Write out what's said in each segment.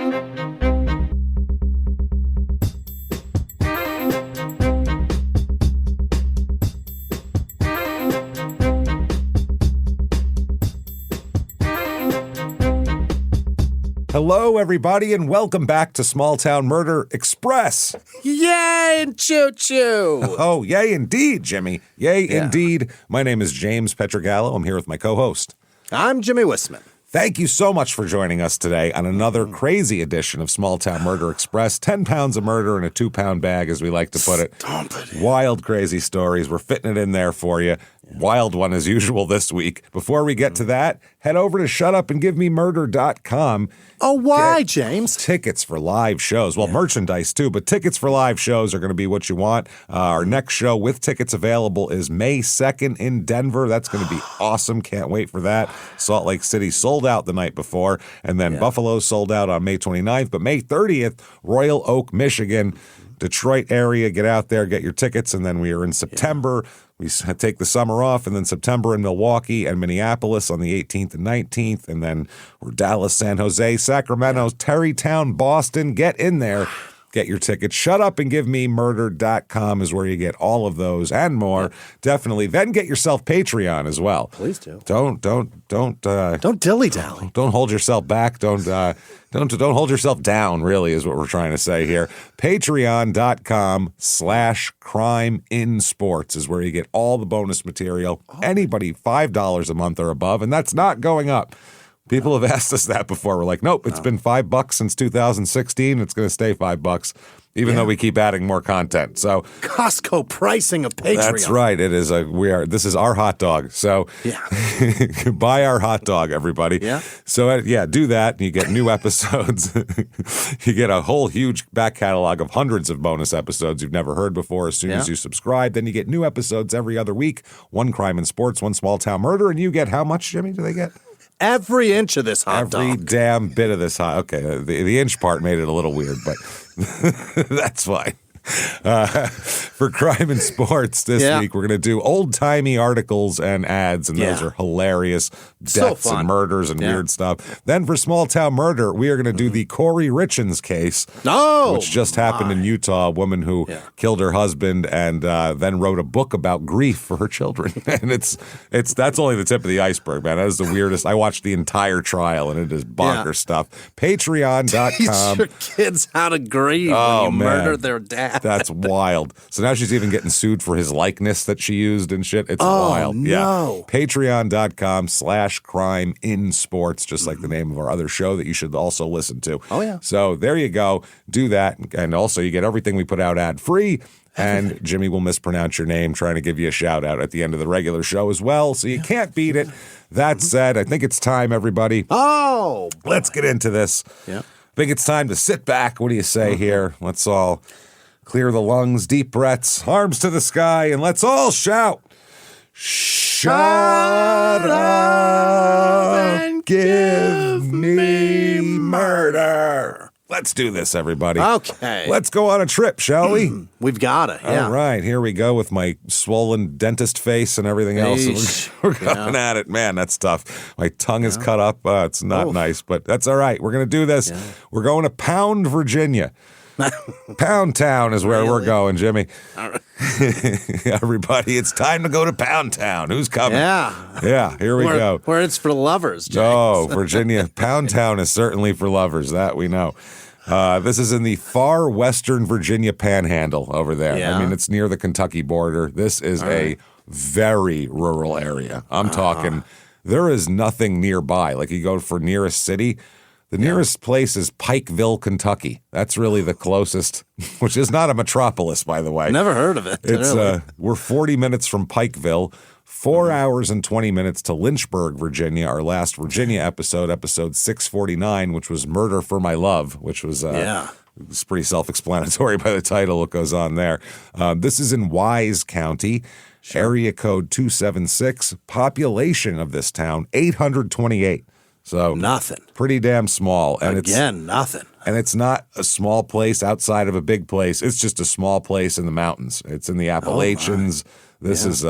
Hello, everybody, and welcome back to Small Town Murder Express. Yay and choo-choo. Oh, yay indeed, Jimmy. Yay indeed. My name is James Petrogallo. I'm here with my co-host. I'm Jimmy Wisman. Thank you so much for joining us today on another crazy edition of Small Town Murder Express. 10 pounds of murder in a 2-pound bag, as we like to put it. Wild, crazy stories. We're fitting it in there for you. Wild one as usual this week. Before we get to that, head over to shutupandgivememurder.com. Oh, why, James? Tickets for live shows. Well, merchandise too, but tickets for live shows are going to be what you want. Our next show with tickets available is May 2nd in Denver. That's going to be awesome. Can't wait for that. Salt Lake City sold out the night before, and then Buffalo sold out on May 29th. But May 30th, Royal Oak, Michigan, Detroit area. Get out there, get your tickets, and then we are in September. We take the summer off, and then September in Milwaukee and Minneapolis on the 18th and 19th, and then we're Dallas, San Jose, Sacramento, Terrytown, Boston. Get in there. Get your tickets. Shutupandgivememurder.com is where you get all of those and more. Definitely. Then get yourself Patreon as well. Please do. Don't dilly-dally. Don't hold yourself back. Don't hold yourself down, really, is what we're trying to say here. Patreon.com/CrimeInSports is where you get all the bonus material. Anybody $5 a month or above, and that's not going up. People have asked us that before. We're like, nope, it's been $5 since 2016. It's going to stay $5, even though we keep adding more content. So Costco pricing of Patreon. That's right. It is this is our hot dog. So buy our hot dog, everybody. Yeah. So do that. And you get new episodes. You get a whole huge back catalog of hundreds of bonus episodes you've never heard before as soon as you subscribe. Then you get new episodes every other week. One crime and sports, one small town murder, and you get how much, Jimmy? Do they get? Every inch of this hot dog. Every damn bit of this hot. Okay, the inch part made it a little weird, but that's fine. For crime and sports this week, we're going to do old-timey articles and ads, and those are hilarious. Deaths and murders and weird stuff. Then for small town murder, we are going to do the Corey Richins case, which just happened in Utah. A woman who killed her husband and then wrote a book about grief for her children. And that's only the tip of the iceberg, man. That is the weirdest. I watched the entire trial, and it is bonkers stuff. Patreon.com. Teach your kids how to grieve when you murder their dad. That's wild. So now she's even getting sued for his likeness that she used and shit. It's wild. No. Yeah. Patreon.com/CrimeInSports, just like the name of our other show that you should also listen to. Oh, yeah. So there you go. Do that. And also you get everything we put out ad-free. And Jimmy will mispronounce your name trying to give you a shout out at the end of the regular show as well. So you can't beat it. That said, I think it's time, everybody. Oh, boy. Let's get into this. Yeah. I think it's time to sit back. What do you say here? Let's all clear the lungs, deep breaths, arms to the sky, and let's all shout. Shut up and give me murder. Let's do this, everybody. Okay. Let's go on a trip, shall we? We've got it, All right, here we go with my swollen dentist face and everything else. We're going at it. Man, that's tough. My tongue is cut up. It's not nice, but that's all right. We're going to do this. Yeah. We're going to Pound, Virginia. Pound Town is where we're going, Jimmy. Everybody, it's time to go to Pound Town. Who's coming? Yeah, here we go. Where it's for lovers, James. Oh, Virginia. Pound Town is certainly for lovers. That we know. This is in the far western Virginia panhandle over there. Yeah. I mean, it's near the Kentucky border. This is a very rural area. I'm talking, there is nothing nearby. Like you go for nearest city, the nearest place is Pikeville, Kentucky. That's really the closest, which is not a metropolis, by the way. Never heard of it. It's really. We're 40 minutes from Pikeville, 4 hours and 20 minutes to Lynchburg, Virginia, our last Virginia episode 649, which was Murder for My Love, which was it's pretty self-explanatory by the title what goes on there. This is in Wise County, area code 276, population of this town, 828. So nothing. Pretty damn small. And nothing. And it's not a small place outside of a big place. It's just a small place in the mountains. It's in the Appalachians. This is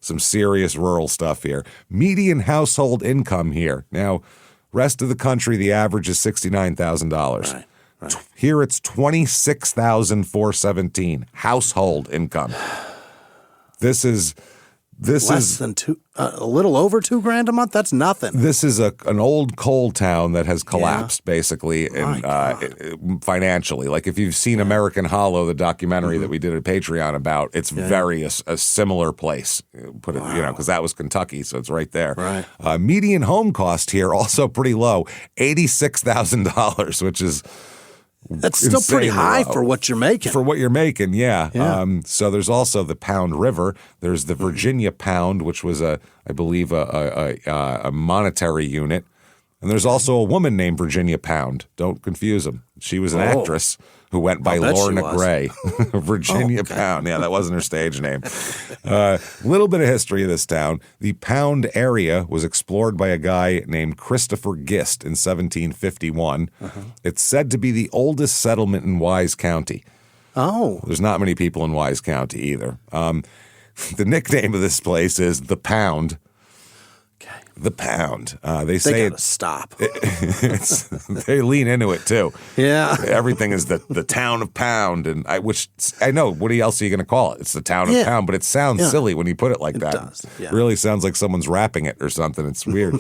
some serious rural stuff here. Median household income here. Now, Rest of the country, the average is $69,000. Right. Here it's $26,417 household income. This is Less than a little over $2,000 a month. That's nothing. This is an old coal town that has collapsed basically financially. Like if you've seen American Hollow, the documentary that we did a Patreon about, it's very a similar place. Put it, because that was Kentucky, so it's right there. Right. Median home cost here also pretty low, $86,000, which is. That's still pretty high for what you're making. For what you're making, yeah. So there's also the Pound River. There's the Virginia Pound, which was I believe, a monetary unit. And there's also a woman named Virginia Pound. Don't confuse them. She was an actress who went by Lorna Gray. Virginia Pound. Yeah, that wasn't her stage name. Little bit of history of this town. The Pound area was explored by a guy named Christopher Gist in 1751. It's said to be the oldest settlement in Wise County. Oh. There's not many people in Wise County either. The nickname of this place is The Pound. The Pound. They say gotta stop. They lean into it too. Yeah. Everything is the town of Pound, which I know. What else are you going to call it? It's the town of Pound, but it sounds silly when you put it like that. It does. Yeah. It really sounds like someone's rapping it or something. It's weird.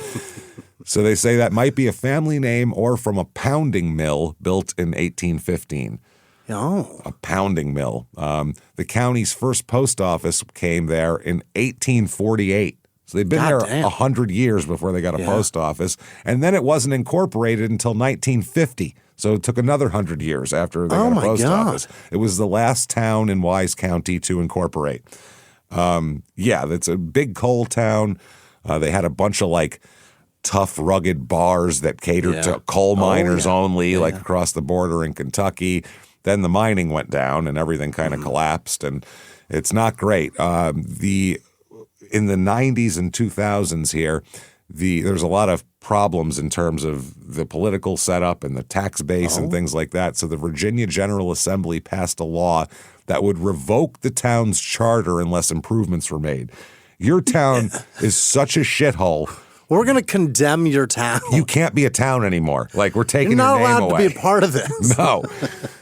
So they say that might be a family name or from a pounding mill built in 1815. Oh. A pounding mill. The county's first post office came there in 1848. So they'd been there 100 years before they got a post office. And then it wasn't incorporated until 1950. So it took another 100 years after they got a post office. It was the last town in Wise County to incorporate. It's a big coal town. They had a bunch of tough, rugged bars that catered to coal miners only, across the border in Kentucky. Then the mining went down and everything kind of collapsed. And it's not great. In the 90s and 2000s here, there's a lot of problems in terms of the political setup and the tax base and things like that. So the Virginia General Assembly passed a law that would revoke the town's charter unless improvements were made. Your town is such a shithole. We're going to condemn your town. You can't be a town anymore. We're taking You're your name away. not allowed to be a part of this. No.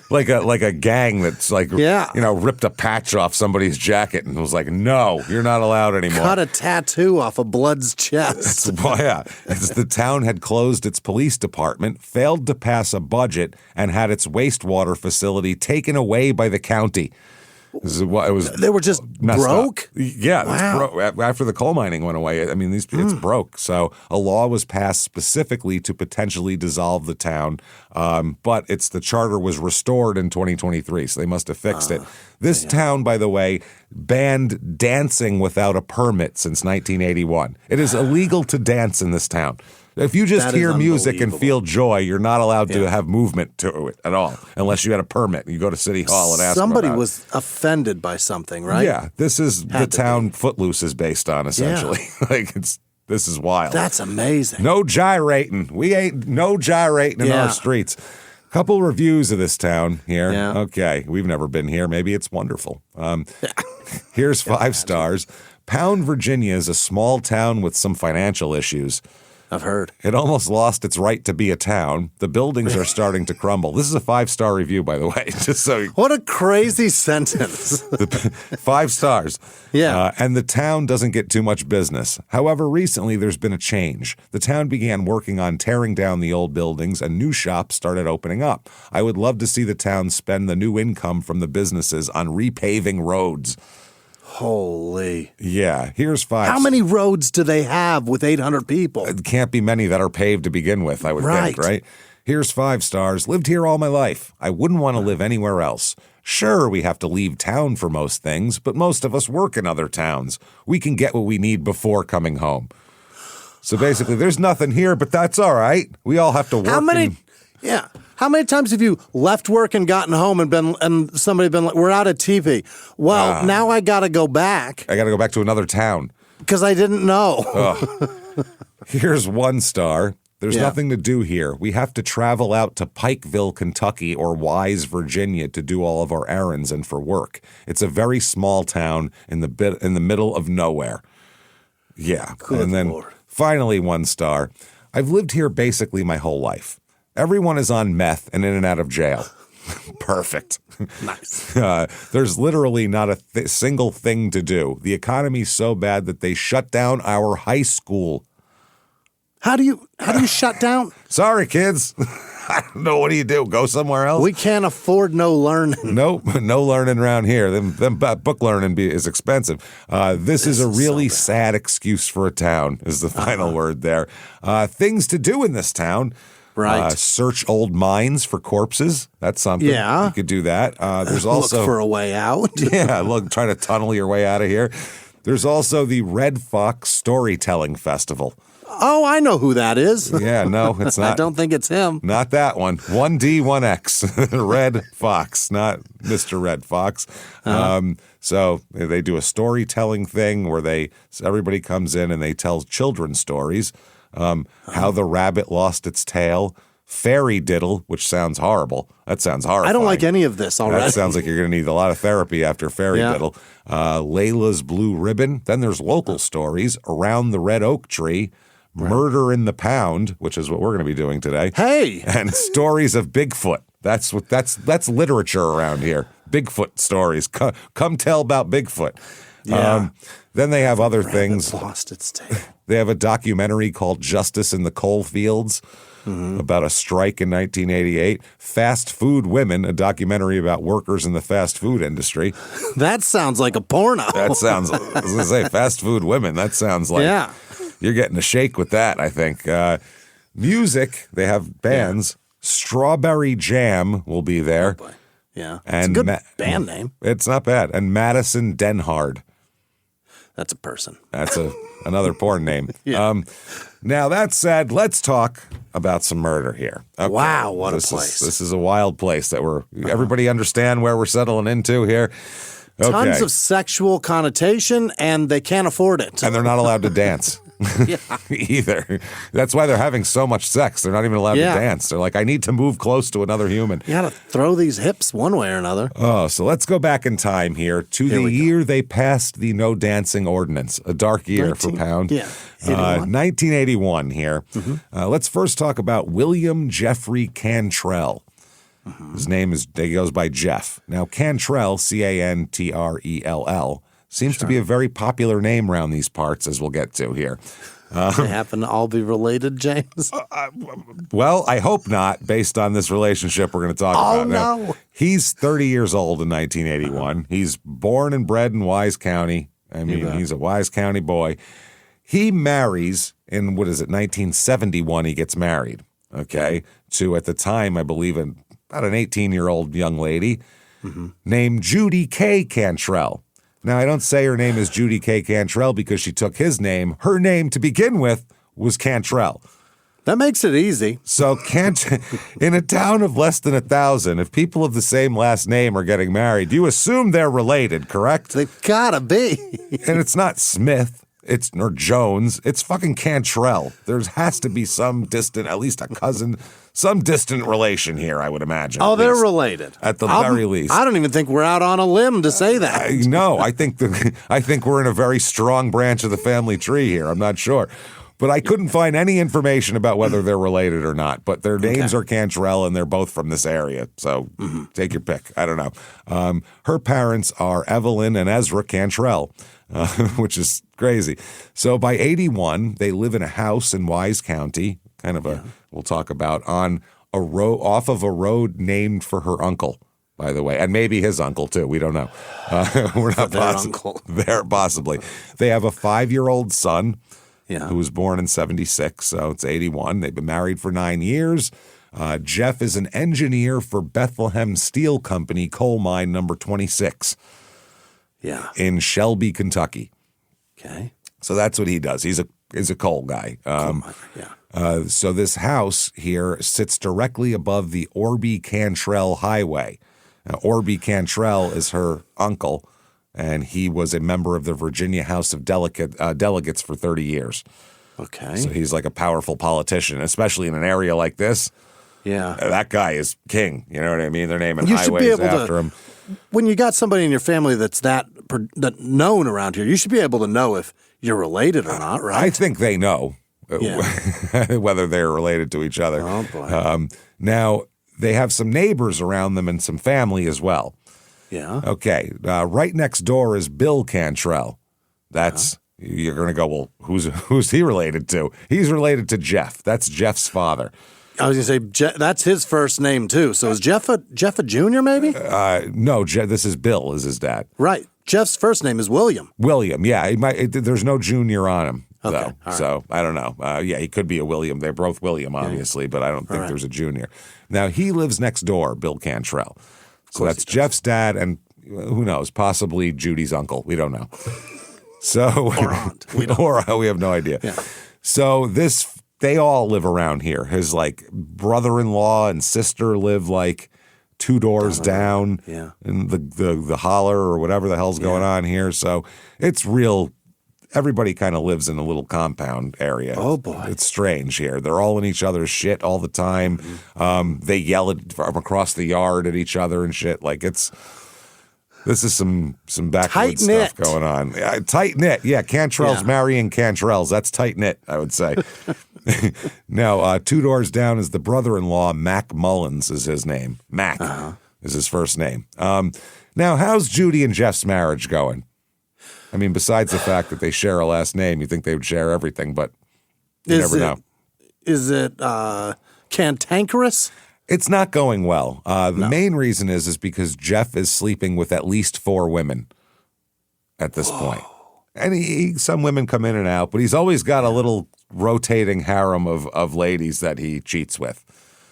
Like a gang that's ripped a patch off somebody's jacket and was like, no, you're not allowed anymore. Cut a tattoo off of Blood's chest. It's the town had closed its police department, failed to pass a budget, and had its wastewater facility taken away by the county. They were just broke? Up. Yeah. Wow. After the coal mining went away, I mean, it's broke. So a law was passed specifically to potentially dissolve the town, but the charter was restored in 2023, so they must have fixed it. This town, by the way, banned dancing without a permit since 1981. It is illegal to dance in this town. If you just hear music and feel joy, you're not allowed to have movement to it at all, unless you had a permit. You go to City Hall and ask somebody them was offended by something, right? Yeah, this is the town Footloose is based on, essentially. This is wild. That's amazing. No gyrating. We ain't no gyrating in our streets. Couple reviews of this town here. Yeah. Okay, we've never been here. Maybe it's wonderful. Here's 5 stars. Pound, Virginia is a small town with some financial issues. I've heard. It almost lost its right to be a town. The buildings are starting to crumble. This is a 5-star review, by the way. Just so what a crazy sentence. 5 stars. Yeah. And the town doesn't get too much business. However, recently there's been a change. The town began working on tearing down the old buildings and new shops started opening up. I would love to see the town spend the new income from the businesses on repaving roads. Holy. Yeah, here's 5. How many roads do they have with 800 people? It can't be many that are paved to begin with, I would think, right? Here's 5 stars. Lived here all my life. I wouldn't want to live anywhere else. Sure, we have to leave town for most things, but most of us work in other towns. We can get what we need before coming home. So basically, there's nothing here, but that's all right. We all have to work. How many times have you left work and gotten home and somebody been like, we're out of TV? Well, now I got to go back. I got to go back to another town. Because I didn't know. Here's 1 star. There's nothing to do here. We have to travel out to Pikeville, Kentucky or Wise, Virginia to do all of our errands and for work. It's a very small town in the middle of nowhere. Yeah. Good and then Lord. Finally 1 star. I've lived here basically my whole life. Everyone is on meth and in and out of jail. Perfect. Nice. There's literally not a single thing to do. The economy's so bad that they shut down our high school. How do you shut down? Sorry, kids. I don't know. What do you do? Go somewhere else? We can't afford no learning. Nope, no learning around here. Them book learning is expensive. This is a really sad excuse for a town, is the final word there. Things to do in this town. Right. Search old mines for corpses. That's something. Yeah. You could do that. There's also look for a way out. Yeah, look, try to tunnel your way out of here. There's also the Red Fox Storytelling Festival. Oh, I know who that is. Yeah, no, it's not. I don't think it's him. Not that one. 1D, 1X. Red Fox, not Mr. Red Fox. So they do a storytelling thing where everybody comes in and they tell children's stories. How the rabbit lost its tail. Fairy diddle, which sounds horrible. That sounds horrifying. I don't like any of this already. That sounds like you're going to need a lot of therapy after fairy diddle. Layla's Blue Ribbon. Then there's local stories. Around the Red Oak Tree. Murder in the Pound, which is what we're going to be doing today. Hey! And stories of Bigfoot. That's literature around here. Bigfoot stories. Come tell about Bigfoot. Yeah. Then they have other things. Lost its tail. They have a documentary called Justice in the Coal Fields about a strike in 1988. Fast Food Women, a documentary about workers in the fast food industry. That sounds like a porno. That sounds, I was going to say, fast food women. That sounds like you're getting a shake with that, I think. Music, they have bands. Strawberry Jam will be there. Oh boy. Yeah. And it's a good band name. It's not bad. And Madison Denhard. That's a person. That's another porn name. Now, that said, let's talk about some murder here. Okay. Wow, what a place. This is a wild place that everybody understand where we're settling into here? Okay. Tons of sexual connotation, and they can't afford it. And they're not allowed to dance. Either. That's why they're having so much sex. They're not even allowed to dance. They're like, I need to move close to another human. You gotta throw these hips one way or another. Oh, so let's go back in time here to the year they passed the no dancing ordinance. A dark year for Pound. Yeah. 1981 here. Let's first talk about William Jeffrey Cantrell. His name he goes by Jeff. Now, Cantrell, Cantrell, seems to be a very popular name around these parts, as we'll get to here. They happen to all be related, James? Well, I hope not, based on this relationship we're going to talk about now. No. He's 30 years old in 1981. He's born and bred in Wise County. I mean, he's a Wise County boy. He marries in, 1971 he gets married, to, at the time, I believe, about an 18-year-old young lady named Judy K. Cantrell. Now, I don't say her name is Judy K. Cantrell because she took his name. Her name, to begin with, was Cantrell. That makes it easy. So in a town of less than 1,000, if people of the same last name are getting married, you assume they're related, correct? They've gotta be. And it's not Smith. Or Jones. It's fucking Cantrell. There has to be some distant, at least a cousin, some distant relation here, I would imagine. Oh, they're related. At the very least. I don't even think we're out on a limb to say that. No, I think we're in a very strong branch of the family tree here. I'm not sure. But I couldn't find any information about whether they're related or not. But their names are Cantrell, and they're both from this area. So take your pick. I don't know. Her parents are Evelyn and Ezra Cantrell, which is crazy. So by 81, they live in a house in Wise County, kind of we'll talk about, on a road, off of a road named for her uncle, by the way, and maybe his uncle too. We don't know. We're not uncle. There, possibly. They have a 5-year-old son. Yeah. Who was born in 76, so it's 81. They've been married for 9 years. Jeff is an engineer for Bethlehem Steel Company coal mine number 26 in Shelby, Kentucky. Okay. So that's what he does. He's a coal guy. So this house here sits directly above the Orby Cantrell Highway. Now, Orby Cantrell is her uncle, and he was a member of the Virginia House of Delegates for 30 years. Okay. So he's like a powerful politician, especially in an area like this. Yeah. That guy is king. You know what I mean? They're naming highways after him. When you got somebody in your family that's that known around here, you should be able to know if you're related or not, right? I think they know. whether they're related to each other. Oh, boy. Now, they have some neighbors around them and some family as well. Yeah. Okay, right next door is Bill Cantrell. That's you're going to go, well, who's he related to? He's related to Jeff. That's Jeff's father. I was going to say, that's his first name, too. So is Jeff a junior, maybe? No, this is Bill, is his dad. Right. Jeff's first name is William. William, yeah. There's no junior on him, though. Okay, all so I don't know. Yeah, he could be a William. They're both William, obviously, but I don't think there's a junior. Now, he lives next door, Bill Cantrell. So that's Jeff's dad, and who knows, possibly Judy's uncle. We don't know. So Or aunt. We have no idea. Yeah. So they all live around here. His brother-in-law and sister live two doors down in the holler or whatever the hell's going on here. So it's real. Everybody kind of lives in a little compound area. Oh, boy. It's strange here. They're all in each other's shit all the time. They yell from across the yard at each other and shit. This is some backwoods stuff going on. Tight knit. Yeah, Cantrell's marrying Cantrells. That's tight knit, I would say. Now, two doors down is the brother-in-law, Mac Mullins is his name. Mac is his first name. Now, how's Judy and Jeff's marriage going? I mean, besides the fact that they share a last name, you think they would share everything, but you never know. Is it cantankerous? It's not going well. The main reason is because Jeff is sleeping with at least 4 women at this point. And some women come in and out, but he's always got a little rotating harem of ladies that he cheats with.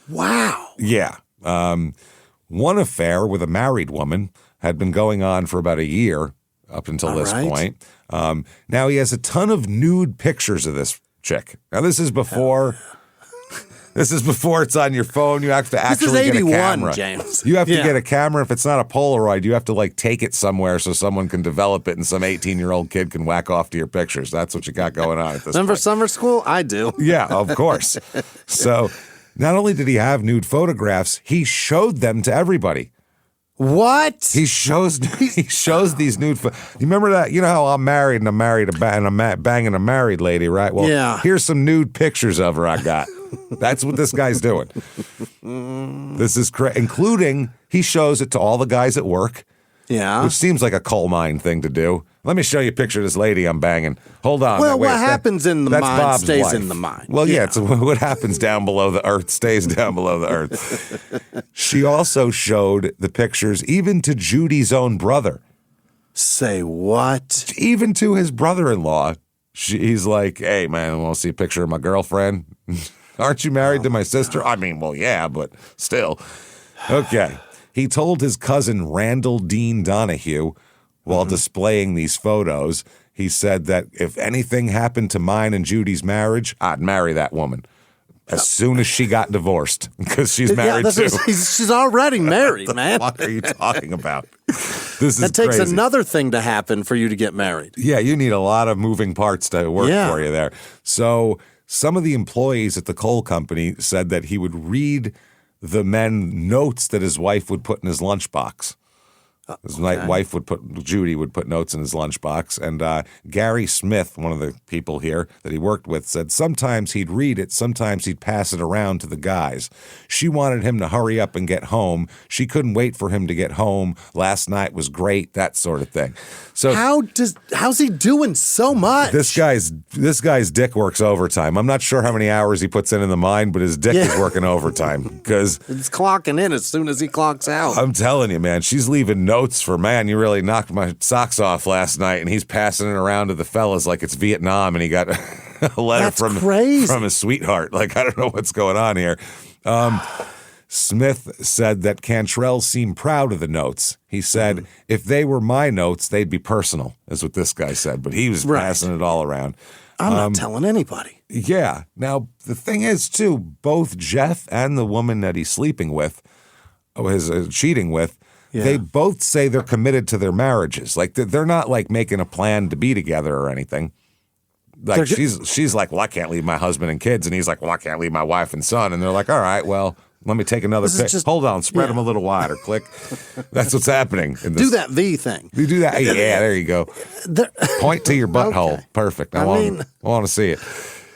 Wow. Yeah. One affair with a married woman had been going on for about a year up until this point. Now he has a ton of nude pictures of this chick. Now this is before... This is before it's on your phone. You have to actually get a camera. James. You have to get a camera. If it's not a Polaroid, you have to take it somewhere so someone can develop it and some 18-year-old kid can whack off to your pictures. That's what you got going on at this Remember point. summer school? I do. Yeah, of course. So not only did he have nude photographs, he showed them to everybody. What? He shows these nude. You remember that? You know how I'm married and I'm banging a married lady, right? Well, here's some nude pictures of her I got. That's what this guy's doing. This is including he shows it to all the guys at work. Yeah. Which seems like a coal mine thing to do. Let me show you a picture of this lady I'm banging. Hold on. Well, what happens in the mine Bob's stays wife. in the mine. Well, yeah, it's what happens down below the earth stays down below the earth. She also showed the pictures even to Judy's own brother. Say what? Even to his brother-in-law. He's like, hey, man, want to see a picture of my girlfriend? Aren't you married to my sister? I mean, well, yeah, but still. Okay. He told his cousin Randall Dean Donahue while displaying these photos, he said that if anything happened to mine and Judy's marriage, I'd marry that woman as soon as she got divorced because she's married too. She's already married, man. What are you talking about? This is That takes crazy. another thing to happen for you to get married. Yeah, you need a lot of moving parts to work for you there. So some of the employees at the coal company said that he would read the men notes that his wife would put in his lunchbox. His wife Judy would put notes in his lunchbox. And Gary Smith, one of the people here that he worked with, said sometimes he'd read it, sometimes he'd pass it around to the guys. She wanted him to hurry up and get home. She couldn't wait for him to get home. Last night was great, that sort of thing. So how's he doing so much? This guy's dick works overtime. I'm not sure how many hours he puts in the mine, but his dick is working overtime because it's clocking in as soon as he clocks out. I'm telling you, man, she's leaving notes for, man, you really knocked my socks off last night, and he's passing it around to the fellas like it's Vietnam, and he got a letter from his sweetheart. I don't know what's going on here. Smith said that Cantrell seemed proud of the notes. He said, if they were my notes, they'd be personal, is what this guy said. But he was passing it all around. I'm not telling anybody. Yeah. Now, the thing is, too, both Jeff and the woman that he's sleeping with, cheating with, they both say they're committed to their marriages. They're not, making a plan to be together or anything. She's like, well, I can't leave my husband and kids. And he's like, well, I can't leave my wife and son. And they're like, all right, well, let me take another pic. Hold on, spread them a little wider. Click. That's what's happening. Do that V thing. You do that. Yeah, there you go. Point to your butthole. Okay. Perfect. I want to see it.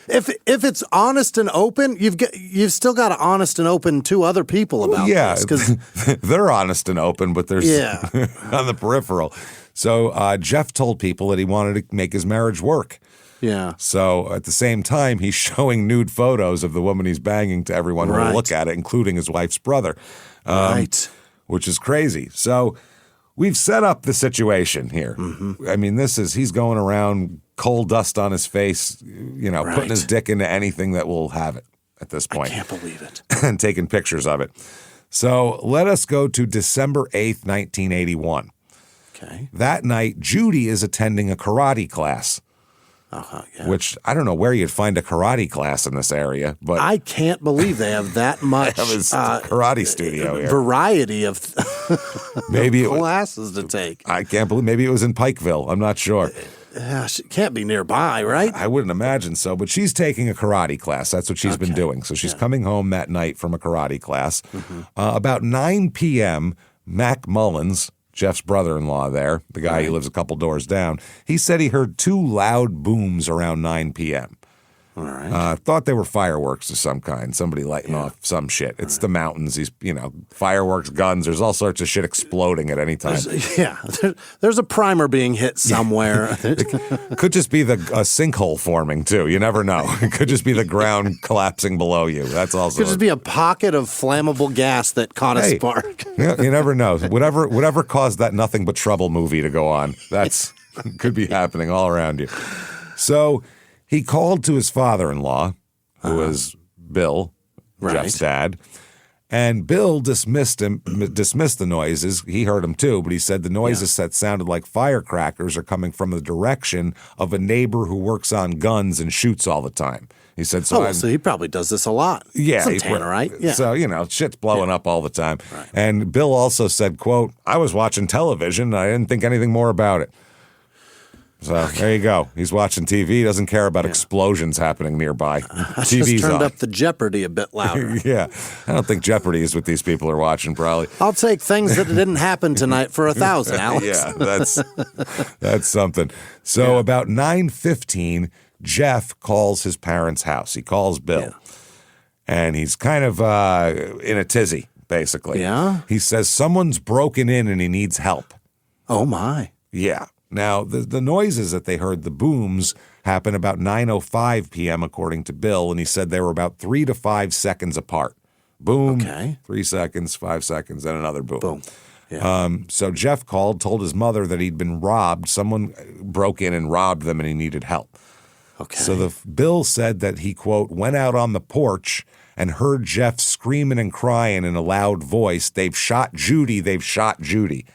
if it's honest and open, you've still got to honest and open to other people about this. Because they're honest and open, but there's on the peripheral. So Jeff told people that he wanted to make his marriage work. Yeah. So at the same time, he's showing nude photos of the woman he's banging to everyone who will look at it, including his wife's brother. Right. Which is crazy. So we've set up the situation here. I mean, he's going around coal dust on his face, putting his dick into anything that will have it at this point. I can't believe it. And taking pictures of it. So let us go to December 8th, 1981. Okay. That night, Judy is attending a karate class. Which I don't know where you'd find a karate class in this area, but I can't believe they have that much karate studio here. Variety of maybe classes to take. I can't believe maybe it was in Pikeville. I'm not sure. It can't be nearby, right? I wouldn't imagine so, but she's taking a karate class. That's what she's been doing. So she's coming home that night from a karate class. About 9 p.m., Mac Mullins, Jeff's brother-in-law there, the guy who lives a couple doors down, he said he heard 2 loud booms around 9 p.m. All right. Thought they were fireworks of some kind, somebody lighting off some shit. It's the mountains, fireworks, guns, there's all sorts of shit exploding at any time. There's a primer being hit somewhere. It could just be a sinkhole forming, too. You never know. It could just be the ground collapsing below you. That's also. Could just be a pocket of flammable gas that caught a spark. You never know. Whatever caused that Nothing But Trouble movie to go on, that's could be happening all around you. So he called to his father-in-law, who was Bill, Jeff's dad, and Bill dismissed the noises. He heard them too, but he said the noises that sounded like firecrackers are coming from the direction of a neighbor who works on guns and shoots all the time. He said, so he probably does this a lot. Yeah. Some tannerite. Yeah. So, shit's blowing up all the time. Right. And Bill also said, quote, I was watching television and I didn't think anything more about it. So there you go. He's watching TV. He doesn't care about explosions happening nearby. I TV's just turned on. up the Jeopardy a bit louder. Yeah. I don't think Jeopardy is what these people are watching, probably. I'll take things that didn't happen tonight for 1,000, Alex. Yeah, that's something. So about 9:15, Jeff calls his parents' house. He calls Bill. Yeah. And he's kind of in a tizzy, basically. Yeah? He says someone's broken in and he needs help. Oh, my. Yeah. Now, the noises that they heard, the booms, happened about 9:05 p.m., according to Bill, and he said they were about 3 to 5 seconds apart. Boom, 3 seconds, 5 seconds, then another boom. Boom. Yeah. So Jeff called, told his mother that he'd been robbed. Someone broke in and robbed them, and he needed help. Okay. So Bill said that he, quote, went out on the porch and heard Jeff screaming and crying in a loud voice, "They've shot Judy, they've shot Judy."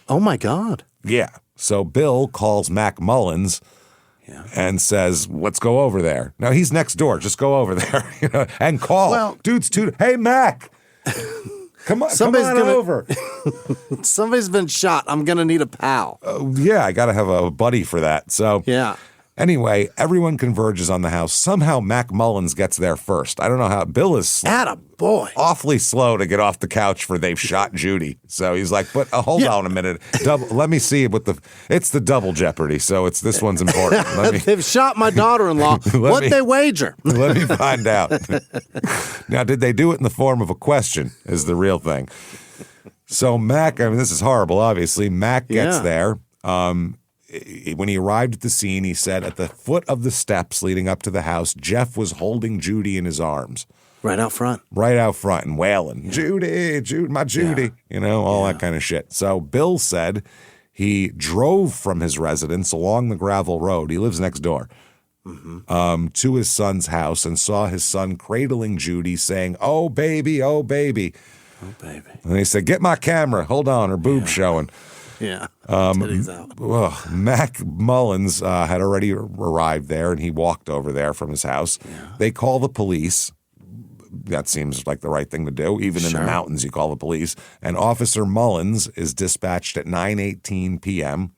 Oh, my God. Yeah. So Bill calls Mac Mullins and says, let's go over there. Now, he's next door. Just go over there and call. Well, dude's hey, Mac, come on over. Somebody's been shot. I'm going to need a pal. Yeah, I got to have a buddy for that. So anyway, everyone converges on the house. Somehow Mac Mullins gets there first. I don't know how. Bill is boy, awfully slow to get off the couch for they've shot Judy. So he's like, but hold on a minute. Let me see it's the double jeopardy. So this one's important. They've shot my daughter-in-law. What'd they wager? Let me find out. Now, did they do it in the form of a question is the real thing. So Mac, this is horrible, obviously. Mac gets there. When he arrived at the scene, he said at the foot of the steps leading up to the house, Jeff was holding Judy in his arms. Right out front. Right out front and wailing, Judy, my Judy, all that kind of shit. So Bill said he drove from his residence along the gravel road. He lives next door. To his son's house and saw his son cradling Judy saying, "Oh, baby, oh, baby." Oh, baby. And he said, "Get my camera. Hold on, her boob's showing." Yeah. Titties out. Mac Mullins had already arrived there, and he walked over there from his house. Yeah. They call the police. That seems like the right thing to do. Even in the mountains, you call the police. And Officer Mullins is dispatched at 9:18 p.m.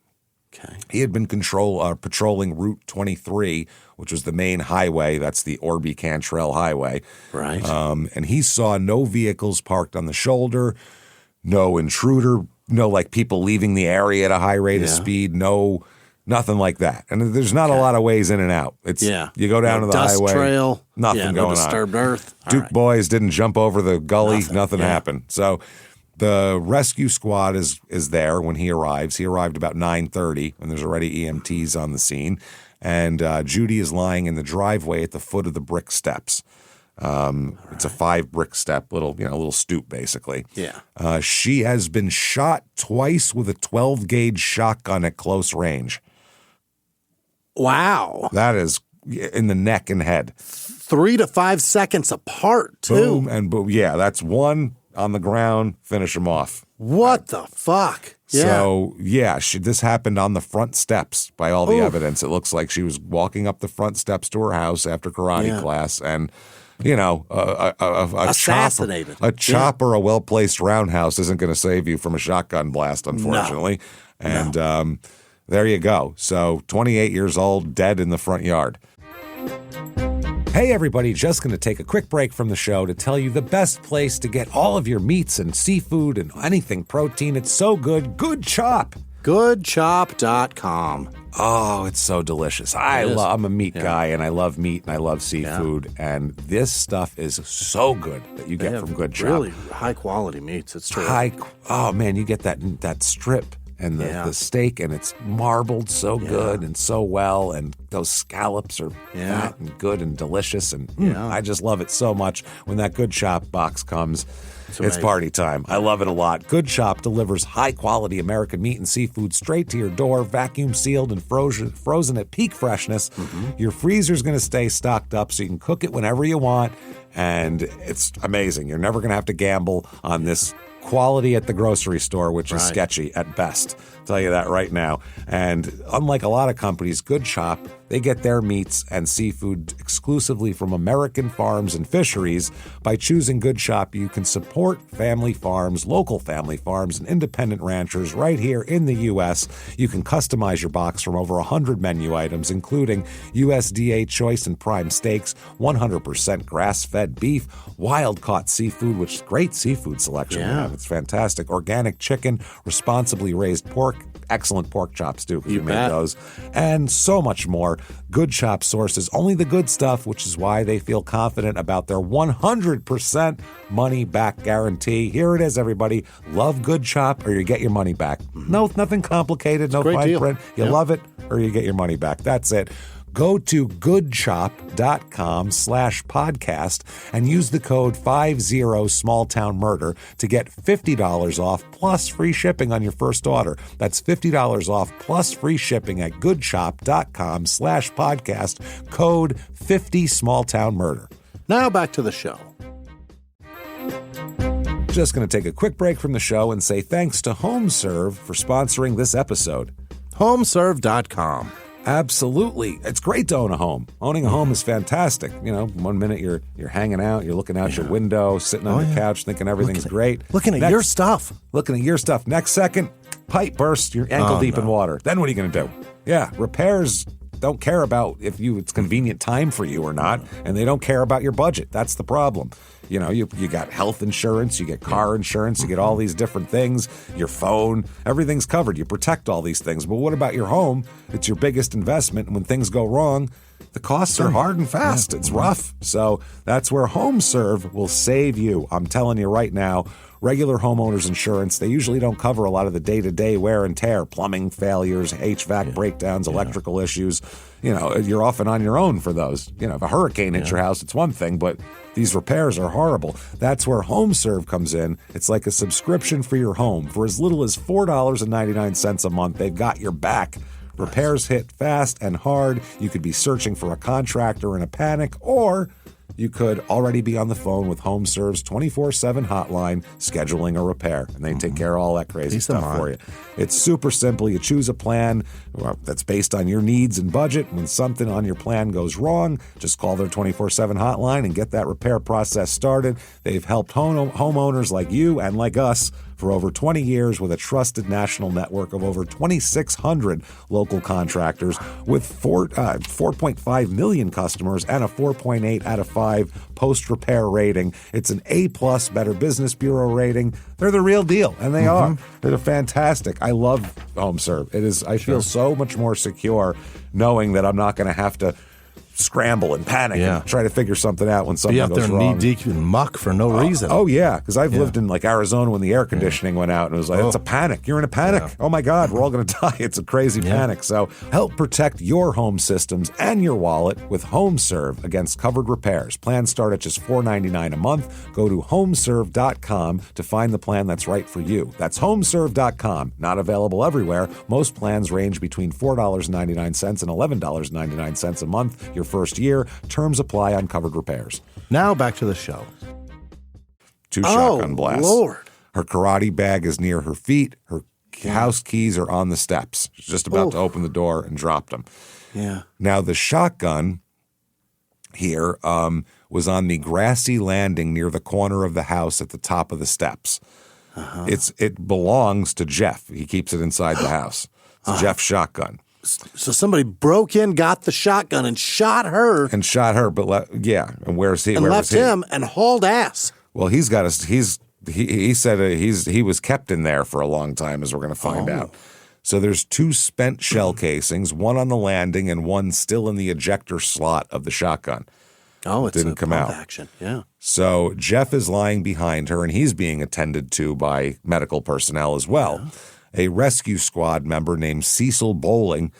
Okay. He had been patrolling Route 23, which was the main highway. That's the Orby-Cantrell Highway. Right. And he saw no vehicles parked on the shoulder, no intruder, no people leaving the area at a high rate of speed, no Nothing like that. And there's not a lot of ways in and out. It's you go down to the dust highway. Trail. Nothing no going disturbed on. earth. Duke boys didn't jump over the gully. Nothing happened. So the rescue squad is there when he arrives. He arrived about 9:30 when there's already EMTs on the scene. And Judy is lying in the driveway at the foot of the brick steps. It's a 5 brick step, little stoop basically. Yeah. She has been shot twice with a 12 gauge shotgun at close range. Wow. That is in the neck and head. 3 to 5 seconds apart, too. Boom and boom. Yeah, that's one on the ground. Finish him off. What the fuck? Yeah. So, this happened on the front steps by all the evidence. It looks like she was walking up the front steps to her house after karate class and, assassinated. A chopper, a well-placed roundhouse isn't going to save you from a shotgun blast, unfortunately. No. And there you go. So 28 years old, dead in the front yard. Hey everybody, just going to take a quick break from the show to tell you the best place to get all of your meats and seafood and anything protein. It's so good. Good Chop. Goodchop.com. Oh, it's so delicious. I'm a meat guy, and I love meat, and I love seafood, and this stuff is so good that you get from Good Chop. Really high-quality meats. It's true. You get that strip and the steak, and it's marbled so good and so well, and those scallops are fat and good and delicious, and I just love it so much. When that Good Chop box comes, it's party time. I love it a lot. Good Chop delivers high-quality American meat and seafood straight to your door, vacuum-sealed and frozen at peak freshness. Your freezer's going to stay stocked up so you can cook it whenever you want, and it's amazing. You're never going to have to gamble on this quality at the grocery store, which is sketchy at best. I'll tell you that right now. And unlike a lot of companies, Good Chop, they get their meats and seafood exclusively from American farms and fisheries. By choosing Good Chop, you can support family farms, local family farms, and independent ranchers right here in the U.S. You can customize your box from over 100 menu items, including USDA choice and prime steaks, 100% grass-fed beef, wild-caught seafood, which is great seafood selection. It's fantastic. Organic chicken, responsibly raised pork, excellent pork chops too, because you made those, and so much more. Good Chop sources only the good stuff, which is why they feel confident about their 100% money-back guarantee. Here it is, everybody. Love Good Chop or you get your money back. No, nothing complicated, no fine print. You love it or you get your money back. That's it. Go to goodchop.com/podcast and use the code 50smalltownmurder to get $50 off plus free shipping on your first order. That's $50 off plus free shipping at goodchop.com/podcast, code 50smalltownmurder. Now back to the show. Just going to take a quick break from the show and say thanks to HomeServe for sponsoring this episode. Homeserve.com. Absolutely. It's great to own a home. Owning a home is fantastic. One minute you're hanging out, you're looking out your window, sitting on your couch, thinking everything's great. Looking at your stuff. Next second, pipe bursts, you're ankle deep in water. Then what are you going to do? Yeah, repairs don't care about if it's convenient time for you or not, and they don't care about your budget. That's the problem. You got health insurance, you get car insurance, you get all these different things, your phone, everything's covered. You protect all these things. But what about your home? It's your biggest investment, and when things go wrong, the costs are hard and fast. It's rough. So that's where HomeServe will save you. I'm telling you right now, regular homeowners insurance, they usually don't cover a lot of the day-to-day wear and tear, plumbing failures, HVAC breakdowns, electrical issues. You're often on your own for those. If a hurricane hits your house, it's one thing, but these repairs are horrible. That's where HomeServe comes in. It's like a subscription for your home. For as little as $4.99 a month, they've got your back. Repairs hit fast and hard. You could be searching for a contractor in a panic, or you could already be on the phone with HomeServe's 24/7 hotline scheduling a repair, and they take care of all that crazy stuff for you. It's super simple. You choose a plan that's based on your needs and budget. When something on your plan goes wrong, just call their 24/7 hotline and get that repair process started. They've helped homeowners like you and like us For over 20 years, with a trusted national network of over 2,600 local contractors with 4.5 million customers and a 4.8 out of 5 post-repair rating. It's an A-plus Better Business Bureau rating. They're the real deal, and they are. They're fantastic. I love HomeServe. It is. I feel so much more secure knowing that I'm not going to have to scramble and panic and try to figure something out when something goes wrong. Be out there knee-deep in muck for no reason. Oh, yeah, because I've lived in like Arizona when the air conditioning went out, and it was like, it's a panic. You're in a panic. Yeah. Oh, my God, we're all going to die. It's a crazy panic. So help protect your home systems and your wallet with HomeServe against covered repairs. Plans start at just $4.99 a month. Go to homeserve.com to find the plan that's right for you. That's homeserve.com. Not available everywhere. Most plans range between $4.99 and $11.99 a month. Your first year. Terms apply on covered repairs. Now back to the show. 2 shotgun blasts. Lord. Her karate bag is near her feet. Her house keys are on the steps. She's just about to open the door and dropped them. Yeah. Now the shotgun here was on the grassy landing near the corner of the house at the top of the steps. It belongs to Jeff. He keeps it inside the house. It's Jeff's shotgun. So somebody broke in, got the shotgun, and shot her. And and where's he? And left him and hauled ass. Well, he said he was kept in there for a long time, as we're going to find out. So there's 2 spent shell casings, one on the landing and one still in the ejector slot of the shotgun. Oh, it didn't come out. Action. Yeah. So Jeff is lying behind her, and he's being attended to by medical personnel as well. Yeah. A rescue squad member named Cecil Bowling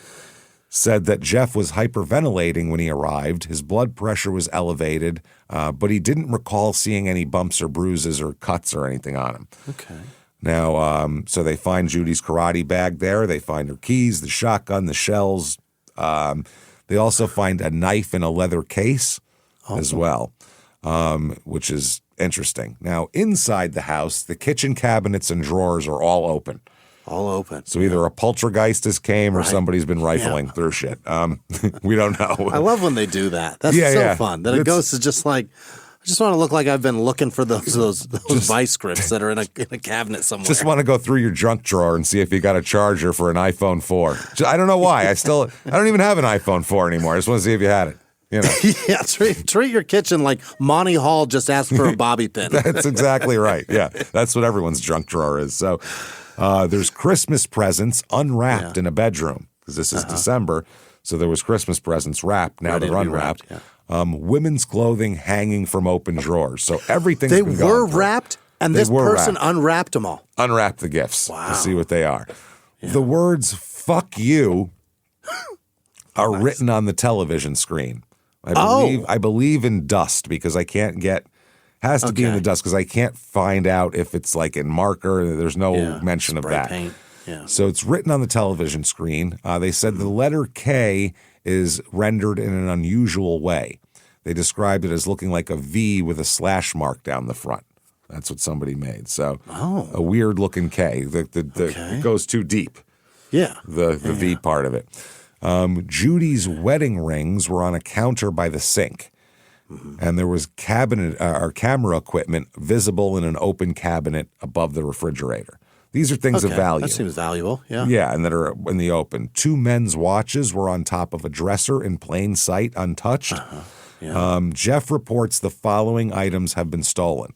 said that Jeff was hyperventilating when he arrived. His blood pressure was elevated, but he didn't recall seeing any bumps or bruises or cuts or anything on him. Okay. Now, so they find Judy's karate bag there. They find her keys, the shotgun, the shells. They also find a knife in a leather case as well, which is interesting. Now, inside the house, the kitchen cabinets and drawers are all open. All open. So either a poltergeist has came or somebody's been rifling through shit. We don't know. I love when they do that. That's so fun. That a ghost is just like, I just want to look like I've been looking for those vice grips that are in a cabinet somewhere. Just want to go through your junk drawer and see if you got a charger for an iPhone 4. I don't know why. I don't even have an iPhone 4 anymore. I just want to see if you had it. You know. Yeah, treat your kitchen like Monty Hall just asked for a bobby pin. That's exactly right. Yeah, that's what everyone's junk drawer is. So there's Christmas presents unwrapped in a bedroom because this is December. So there was Christmas presents wrapped. Now they're unwrapped. Women's clothing hanging from open drawers. So everything's been gone through. They were wrapped, and this person unwrapped them all. Unwrapped the gifts to see what they are. Yeah. The words "fuck you" are written on the television screen. I believe in dust because I can't get. Has to be in the dust because I can't find out if it's like in marker. There's no mention of that. Paint. Yeah. So it's written on the television screen. They said the letter K is rendered in an unusual way. They described it as looking like a V with a slash mark down the front. That's what somebody made. So a weird looking K. It goes too deep. Yeah. The V part of it. Judy's wedding rings were on a counter by the sink. And there was camera equipment visible in an open cabinet above the refrigerator. These are things of value. That seems valuable, yeah. Yeah, and that are in the open. 2 men's watches were on top of a dresser in plain sight, untouched. Jeff reports the following items have been stolen.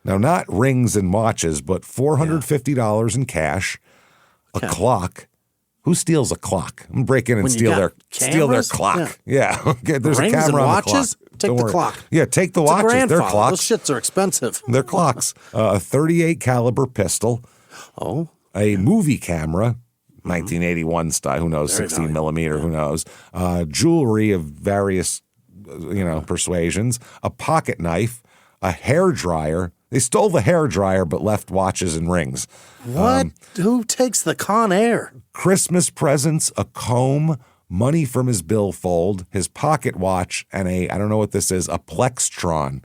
Now, not rings and watches, but $450 in cash, a clock. Who steals a clock? I'm going to break in and steal their clock. Yeah. There's rings a camera and on watches? the clock. Take the clock. Yeah, take the watches. They're clocks. Those shits are expensive. They're clocks. A .38 caliber pistol. Oh. A movie camera, 1981 style. Who knows? 16 millimeter. Who knows? Jewelry of various, persuasions. A pocket knife. A hair dryer. They stole the hair dryer but left watches and rings. What? Who takes the Con Air? Christmas presents, a comb, money from his billfold, his pocket watch, and I don't know what this is, a Plextron.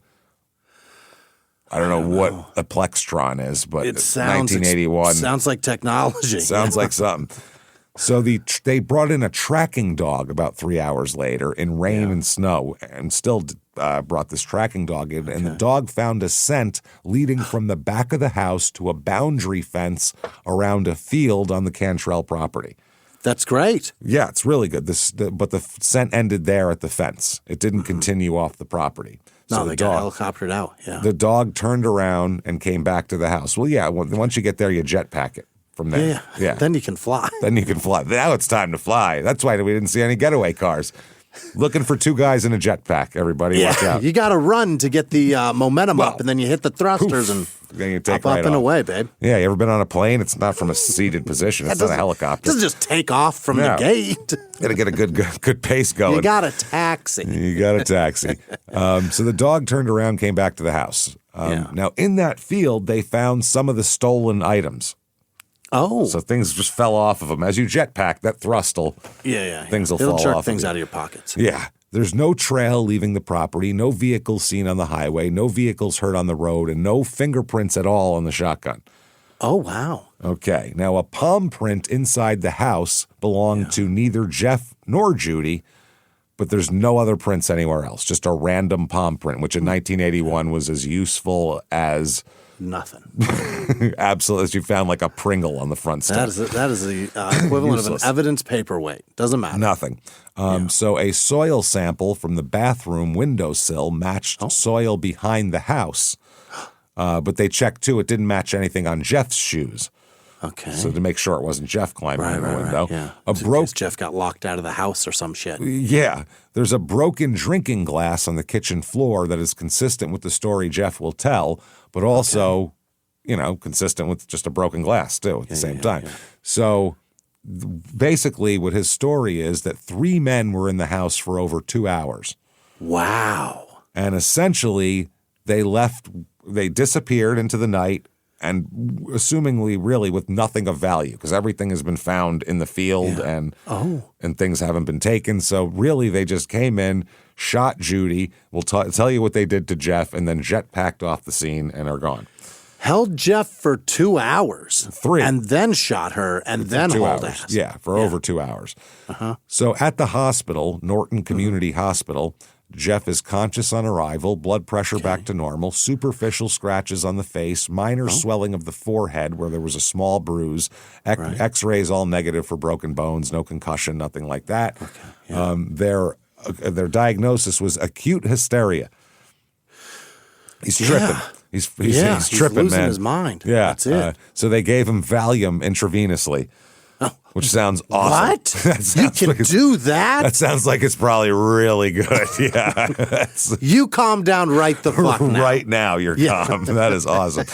I don't know what a Plextron is, but it's 1981. Sounds like technology. Sounds like something. So they brought in a tracking dog about 3 hours later in rain and snow, and still brought this tracking dog in. And the dog found a scent leading from the back of the house to a boundary fence around a field on the Cantrell property. That's great. Yeah, it's really good. But the scent ended there at the fence. It didn't continue off the property. No, So they got helicoptered out. Yeah. The dog turned around and came back to the house. Well, yeah, once you get there, you jetpack it from there. Yeah. Then you can fly. Then you can fly. Now it's time to fly. That's why we didn't see any getaway cars. Looking for 2 guys in a jetpack, everybody. Watch out. You got to run to get the momentum up, and then you hit the thrusters and then you take up and off. away, babe. Yeah, you ever been on a plane? It's not from a seated position. It's not a helicopter. It doesn't just take off from the gate. Got to get a good pace going. You got a taxi. So the dog turned around, came back to the house. Now, in that field, they found some of the stolen items. Oh. So things just fell off of them. As you jetpack, that thrustle, things will fall off. It'll jerk things out of your pockets. Yeah. There's no trail leaving the property, no vehicles seen on the highway, no vehicles heard on the road, and no fingerprints at all on the shotgun. Oh, wow. Okay. Now, a palm print inside the house belonged to neither Jeff nor Judy, but there's no other prints anywhere else. Just a random palm print, which in 1981 was as useful as... nothing. Absolutely. As you found like a Pringle on the front step. That is the equivalent of an evidence paperweight. Doesn't matter. Nothing. So a soil sample from the bathroom windowsill matched soil behind the house. But they checked, too. It didn't match anything on Jeff's shoes. Okay. So to make sure it wasn't Jeff climbing in the window. Right, yeah. Jeff got locked out of the house or some shit. Yeah. There's a broken drinking glass on the kitchen floor that is consistent with the story Jeff will tell, but also, consistent with just a broken glass, too, at the same time. Yeah. So basically what his story is that 3 men were in the house for over 2 hours. Wow. And essentially they disappeared into the night, and assumingly really with nothing of value, because everything has been found in the field and things haven't been taken. So really they just came in, shot Judy, we'll tell you what they did to Jeff, and then jetpacked off the scene and are gone. Held Jeff for 2 hours. 3. And then shot her and then hauled ass. Yeah, for over 2 hours. So at the hospital, Norton Community Hospital, Jeff is conscious on arrival, blood pressure back to normal, superficial scratches on the face, minor swelling of the forehead where there was a small bruise, X-rays all negative for broken bones, no concussion, nothing like that. Their diagnosis was acute hysteria. He's tripping. He's tripping, losing man. His mind. Yeah. That's it. So they gave him Valium intravenously. Which sounds awesome. What? You can do that? That sounds like it's probably really good. Yeah. You calm down right the fuck now. Right now, you're calm. That is awesome.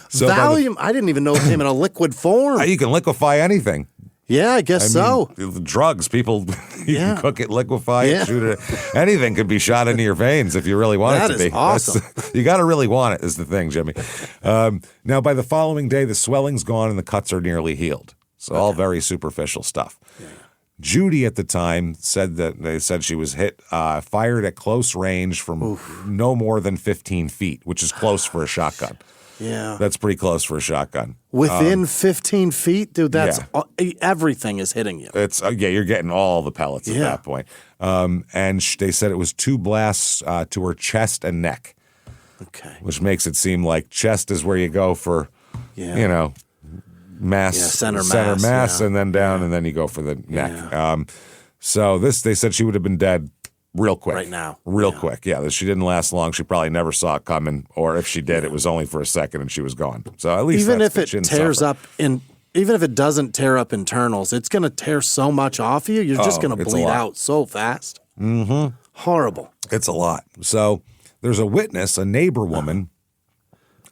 So Valium, I didn't even know it came in a liquid form. You can liquefy anything. Yeah, I guess so. Drugs, people, you can cook it, liquefy it, shoot it. Anything could be shot into your veins if you really want it to be. That is awesome. You got to really want it is the thing, Jimmy. Now, by the following day, the swelling's gone and the cuts are nearly healed. So all very superficial stuff. Yeah. Judy at the time said she was fired at close range from no more than 15 feet, which is close for a shotgun. Yeah. That's pretty close for a shotgun. Within 15 feet? Dude, that's everything is hitting you. It's you're getting all the pellets at that point. And they said it was 2 blasts to her chest and neck. Okay. Which makes it seem like chest is where you go for, center mass, and then down, and then you go for the neck. Yeah. So they said she would have been dead real quick. Right now. Real quick. Yeah, she didn't last long. She probably never saw it coming, or if she did, it was only for a second and she was gone. So at least even if it tears up even if it doesn't tear up internals, it's going to tear so much off you, you're just going to bleed out so fast. Mm-hmm. Horrible. It's a lot. So there's a witness, a neighbor woman,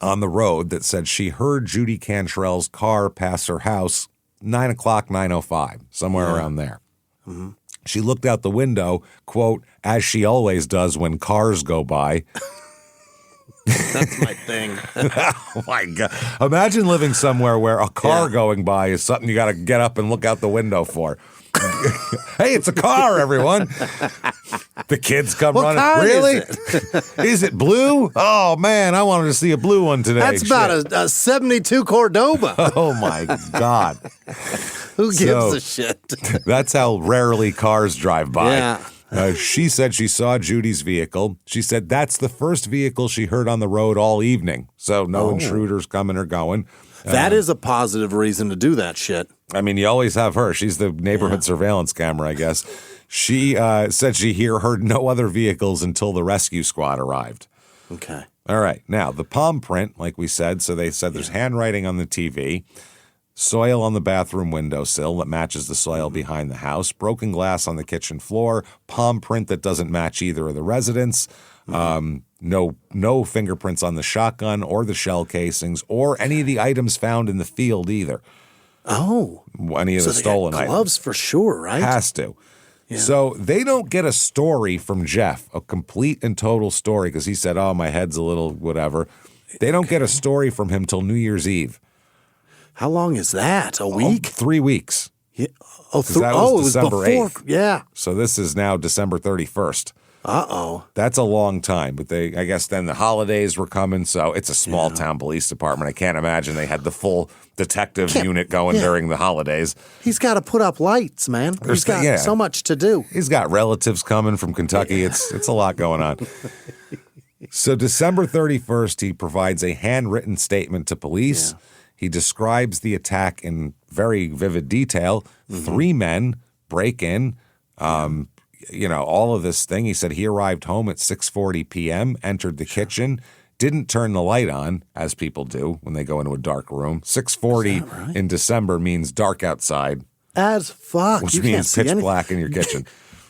on the road that said she heard Judy Cantrell's car pass her house 9 o'clock, 9:05, somewhere around there. Mm-hmm. She looked out the window, quote, as she always does when cars go by. That's my thing. Oh, my God. Imagine living somewhere where a car going by is something you got to get up and look out the window for. Hey, it's a car, everyone. The kids come running. Really? Is it blue? Oh, man, I wanted to see a blue one today. That's about a 72 Cordoba. Oh, my God. Who gives a shit? That's how rarely cars drive by. Yeah. She said she saw Judy's vehicle. She said that's the first vehicle she heard on the road all evening. So no intruders coming or going. That is a positive reason to do that shit. I mean, you always have her. She's the neighborhood surveillance camera, I guess. She said she heard no other vehicles until the rescue squad arrived. Okay. All right. Now, the palm print, like we said, so they said there's handwriting on the TV, soil on the bathroom windowsill that matches the soil behind the house, broken glass on the kitchen floor, palm print that doesn't match either of the residents, no fingerprints on the shotgun or the shell casings or any of the items found in the field either. Oh. Any of the stolen items. Gloves for sure, right? Has to. Yeah. So they don't get a story from Jeff, a complete and total story, because he said, my head's a little whatever. They don't get a story from him till New Year's Eve. How long is that? A week? 3 weeks. Yeah. That was December 8th. Yeah. So this is now December 31st. Uh-oh. That's a long time, but I guess then the holidays were coming, so it's a small town police department. I can't imagine they had the full detective unit going during the holidays. He's got to put up lights, man. He's got so much to do. He's got relatives coming from Kentucky. It's a lot going on. So December 31st, he provides a handwritten statement to police. Yeah. He describes the attack in very vivid detail. 3 men break in, all of this thing. He said he arrived home at 6:40 p.m., entered the kitchen, didn't turn the light on, as people do when they go into a dark room. 6:40 in December means dark outside. As fuck. Which means pitch black in your kitchen.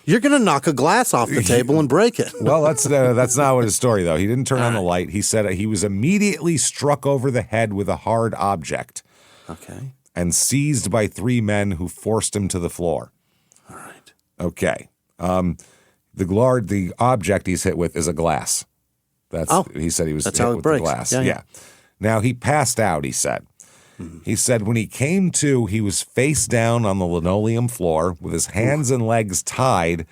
You're going to knock a glass off the table and break it. Well, that's not what his story, though. He didn't turn on the light. He said he was immediately struck over the head with a hard object. Okay. And seized by 3 men who forced him to the floor. All right. Okay. The object he's hit with is a glass. He said he was hit with the glass. Yeah. Now, he passed out, he said. He said when he came to, he was face down on the linoleum floor with his hands and legs tied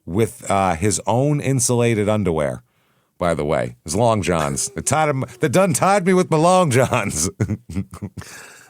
with his own insulated underwear, by the way. His long johns. They done tied me with my long johns.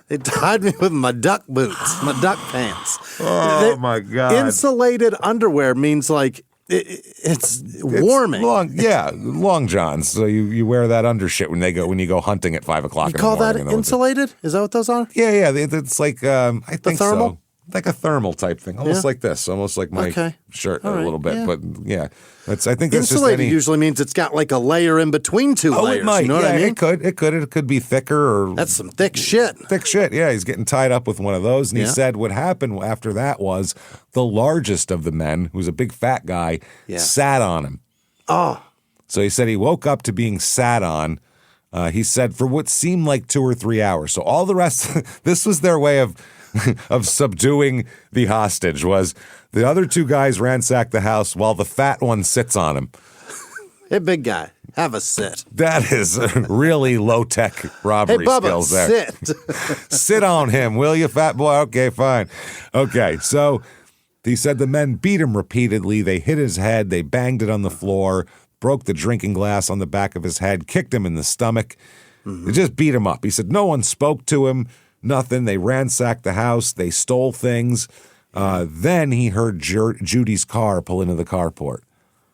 They tied me with my duck boots, my duck pants. Oh, my God. Insulated underwear means like it's warming. Long johns. So you wear that undershit when you go hunting at 5 o'clock in the morning. You call that insulated? Is that what those are? Yeah. It's like I think thermal? so. Like a thermal type thing, almost like this, almost like my shirt a little bit. But I think that's insulated usually means it's got like a layer in between 2 layers. It might. You know what I mean? It could be thicker or that's some thick shit. Thick shit. Yeah, he's getting tied up with one of those, and he said what happened after that was the largest of the men, who's a big fat guy, sat on him. Oh. So he said he woke up to being sat on. He said for what seemed like 2 or 3 hours. So all the rest, this was their way of subduing the hostage. Was the other 2 guys ransack the house while the fat one sits on him. Hey, big guy, have a sit. That is really low-tech robbery skills there. Sit. Sit on him, will you, fat boy? Okay, fine. Okay, so he said the men beat him repeatedly. They hit his head. They banged it on the floor, broke the drinking glass on the back of his head, kicked him in the stomach. They just beat him up. He said no one spoke to him. Nothing. They ransacked the house. They stole things. Then he heard Judy's car pull into the carport.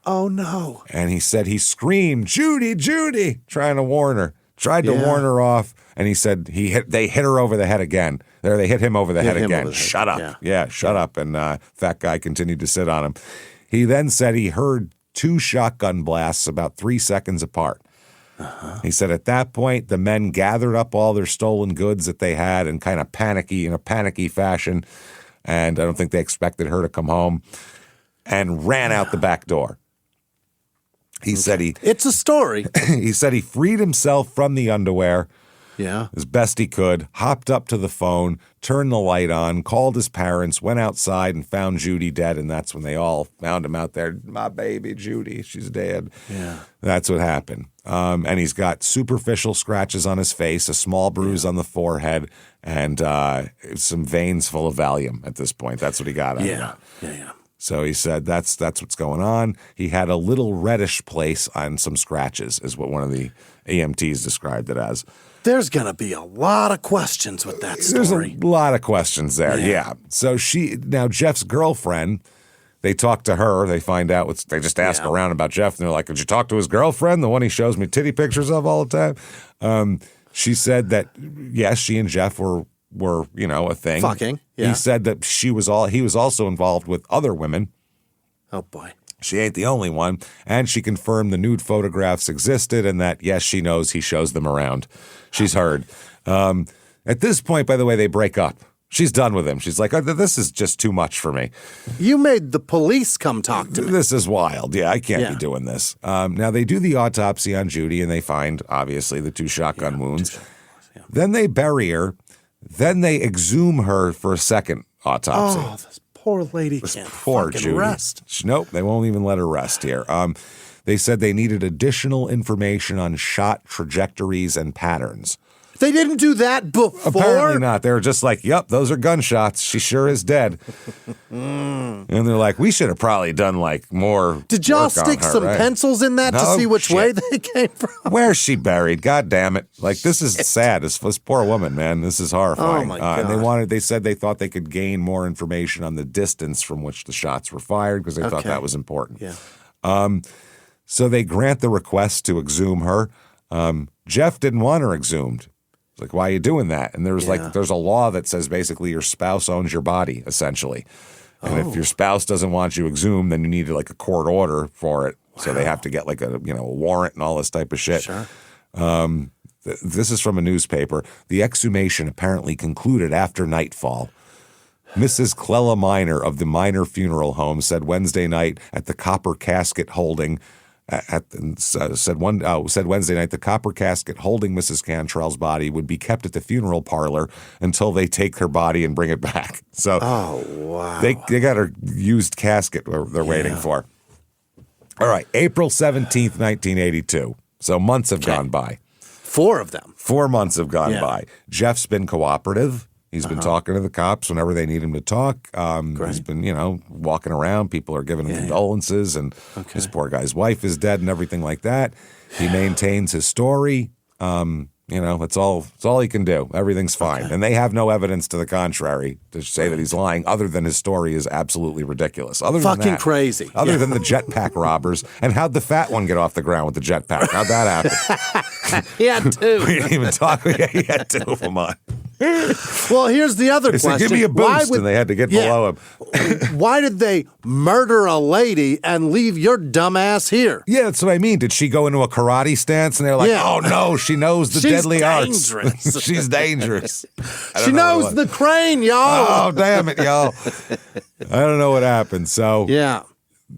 Oh, no. And he said he screamed, Judy, Judy, trying to warn her. Tried to warn her off. And he said they hit her over the head again. They hit him over the head again. Shut up. Yeah, shut up. And fat guy continued to sit on him. He then said he heard 2 shotgun blasts about 3 seconds apart. He said at that point, the men gathered up all their stolen goods that they had in a panicky fashion, and I don't think they expected her to come home, and ran out the back door. He said it's a story. He said he freed himself from the underwear as best he could, hopped up to the phone, turned the light on, called his parents, went outside and found Judy dead, and that's when they all found him out there. My baby Judy, she's dead. Yeah. That's what happened. And he's got superficial scratches on his face, a small bruise on the forehead, and some veins full of Valium at this point. That's what he got out of it. Yeah. So he said that's what's going on. He had a little reddish place on some scratches, is what one of the EMTs described it as. There's going to be a lot of questions with that story. There's a lot of questions there, yeah. So now Jeff's girlfriend, they talk to her. They find out they just ask around about Jeff, and they're like, "Did you talk to his girlfriend, the one he shows me titty pictures of all the time?" She said that yes, she and Jeff were a thing. Fucking. Yeah. He said that he was also involved with other women. Oh boy. She ain't the only one, and she confirmed the nude photographs existed, and that yes, she knows he shows them around. She's heard. At this point, by the way, they break up. She's done with him. She's like, oh, this is just too much for me. You made the police come talk to me. This is wild. Yeah, I can't be doing this. Now, they do the autopsy on Judy, and they find, obviously, the 2 shotgun wounds. Then they bury her. Then they exhume her for a second autopsy. Oh, this poor lady can't poor fucking Judy. rest. Nope, they won't even let her rest here. They said they needed additional information on shot trajectories and patterns. They didn't do that before? Apparently not. They were just like, yep, those are gunshots. She sure is dead. And they're like, we should have probably done like more. Did y'all stick some pencils in that to see which way they came from? Where's she buried? God damn it. Like, this is sad. This poor woman, man. This is horrifying. Oh, my God. And they said they thought they could gain more information on the distance from which the shots were fired because they thought that was important. Yeah. So they grant the request to exhume her. Jeff didn't want her exhumed. Like, why are you doing that? And there's a law that says basically your spouse owns your body, essentially. And if your spouse doesn't want you exhumed, then you need like a court order for it. Wow. So they have to get like a warrant and all this type of shit. Sure. This is from a newspaper. The exhumation apparently concluded after nightfall. Mrs. Clella Minor of the Minor Funeral Home said Wednesday night at the copper casket holding said Wednesday night the copper casket holding Mrs. Cantrell's body would be kept at the funeral parlor until they take her body and bring it back. So wow. They got her used casket they're waiting for. All right, April 17th, 1982. So months have gone by. 4 of them. 4 months have gone by. Jeff's been cooperative. He's been talking to the cops whenever they need him to talk. He's been, walking around. People are giving him condolences, and this poor guy's wife is dead and everything like that. He maintains his story. It's all he can do. Everything's fine. And they have no evidence to the contrary to say that he's lying, other than his story is absolutely ridiculous. Crazy. Other than the jetpack robbers. And how'd the fat one get off the ground with the jetpack? How'd that happen? He had 2. We didn't even talk. He had 2 of them on. Well, here's the other question. Said, give me a boost, and they had to get below him. Why did they murder a lady and leave your dumb ass here? Yeah, that's what I mean. Did she go into a karate stance, and they're like, oh, no, she knows the deadly arts. She's dangerous. She knows the crane, y'all. Oh, damn it, y'all. I don't know what happened. So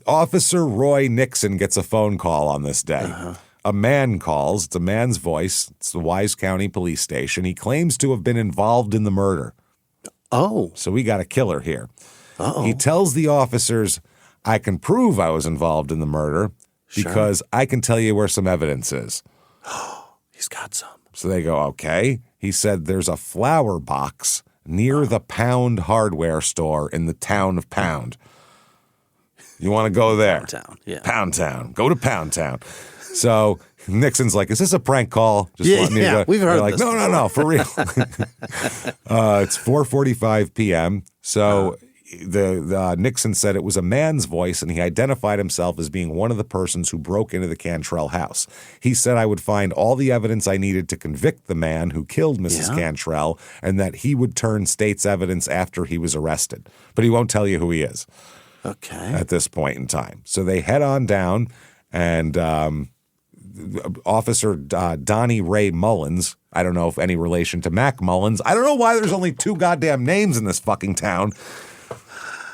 Officer Roy Nixon gets a phone call on this day. A man calls. It's a man's voice. It's the Wise County Police Station. He claims to have been involved in the murder. Oh. So we got a killer here. Uh-oh. He tells the officers, I can prove I was involved in the murder because I can tell you where some evidence is. He's got some. So they go, okay. He said there's a flower box near the Pound hardware store in the town of Pound. You want to go there? Pound Town, yeah. Pound Town. Go to Pound Town. So Nixon's like, is this a prank call? Just want me to go. We've heard like, this. No, for real. It's 4:45 p.m. So the Nixon said it was a man's voice, and he identified himself as being one of the persons who broke into the Cantrell house. He said I would find all the evidence I needed to convict the man who killed Mrs. Cantrell, and that he would turn state's evidence after he was arrested. But he won't tell you who he is. Okay. At this point in time. So they head on down, and Officer Donnie Ray Mullins, I don't know if any relation to Mac Mullins. I don't know why there's only 2 goddamn names in this fucking town.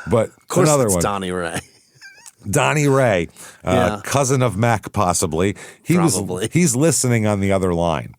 But of course another it's one. Donnie Ray. Donnie Ray, cousin of Mac possibly. He's listening on the other line.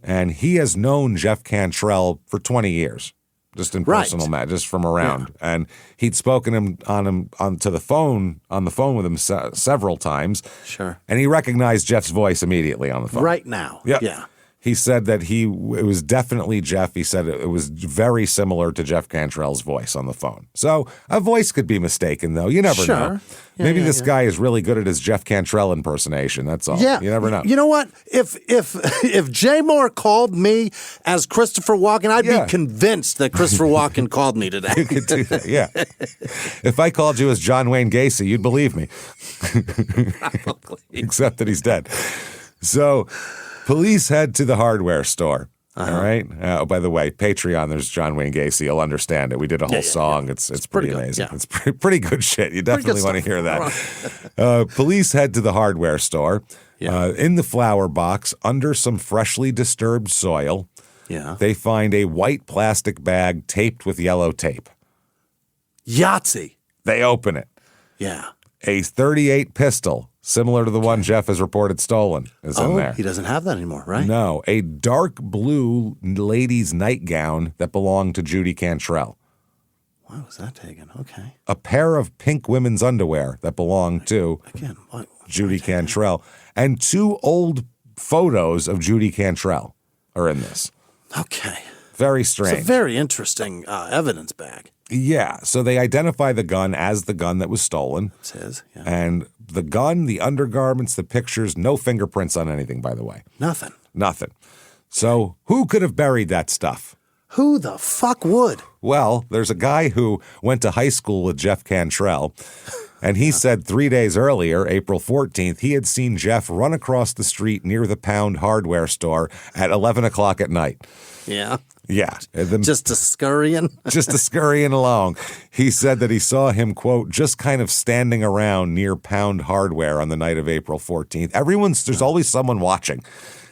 And he has known Jeff Cantrell for 20 years. Just in personal matter, just from around, and he'd spoken on the phone with him several times. Sure, and he recognized Jeff's voice immediately on the phone right now. Yeah. He said that it was definitely Jeff. He said it was very similar to Jeff Cantrell's voice on the phone. So a voice could be mistaken, though. You never know. Yeah, Maybe this guy is really good at his Jeff Cantrell impersonation. That's all. Yeah. You never know. You know what? If Jay Moore called me as Christopher Walken, I'd be convinced that Christopher Walken called me today. You could do that, yeah. If I called you as John Wayne Gacy, you'd believe me. Probably. Except that he's dead. So police head to the hardware store. All right. By the way, Patreon, there's John Wayne Gacy. You'll understand it. We did a whole song. Yeah. It's pretty amazing. Yeah. It's pretty good shit. You definitely want to hear that. Police head to the hardware store. Yeah. In the flower box, under some freshly disturbed soil, they find a white plastic bag taped with yellow tape. Yahtzee. They open it. Yeah. A .38 pistol, similar to the one Jeff has reported stolen, is in there. He doesn't have that anymore, right? No, a dark blue lady's nightgown that belonged to Judy Cantrell. Why was that taken? Okay. A pair of pink women's underwear that belonged to Judy Cantrell. And 2 old photos of Judy Cantrell are in this. Okay. Very strange. It's a very interesting evidence bag. Yeah, so they identify the gun as the gun that was stolen. It's his, yeah. And the gun, the undergarments, the pictures, no fingerprints on anything, by the way. Nothing. So who could have buried that stuff? Who the fuck would? Well, there's a guy who went to high school with Jeff Cantrell, and he said 3 days earlier, April 14th, he had seen Jeff run across the street near the Pound hardware store at 11 o'clock at night. Yeah. Yeah. Just a scurrying? Just a scurrying along. He said that he saw him, quote, just kind of standing around near Pound Hardware on the night of April 14th. There's always someone watching.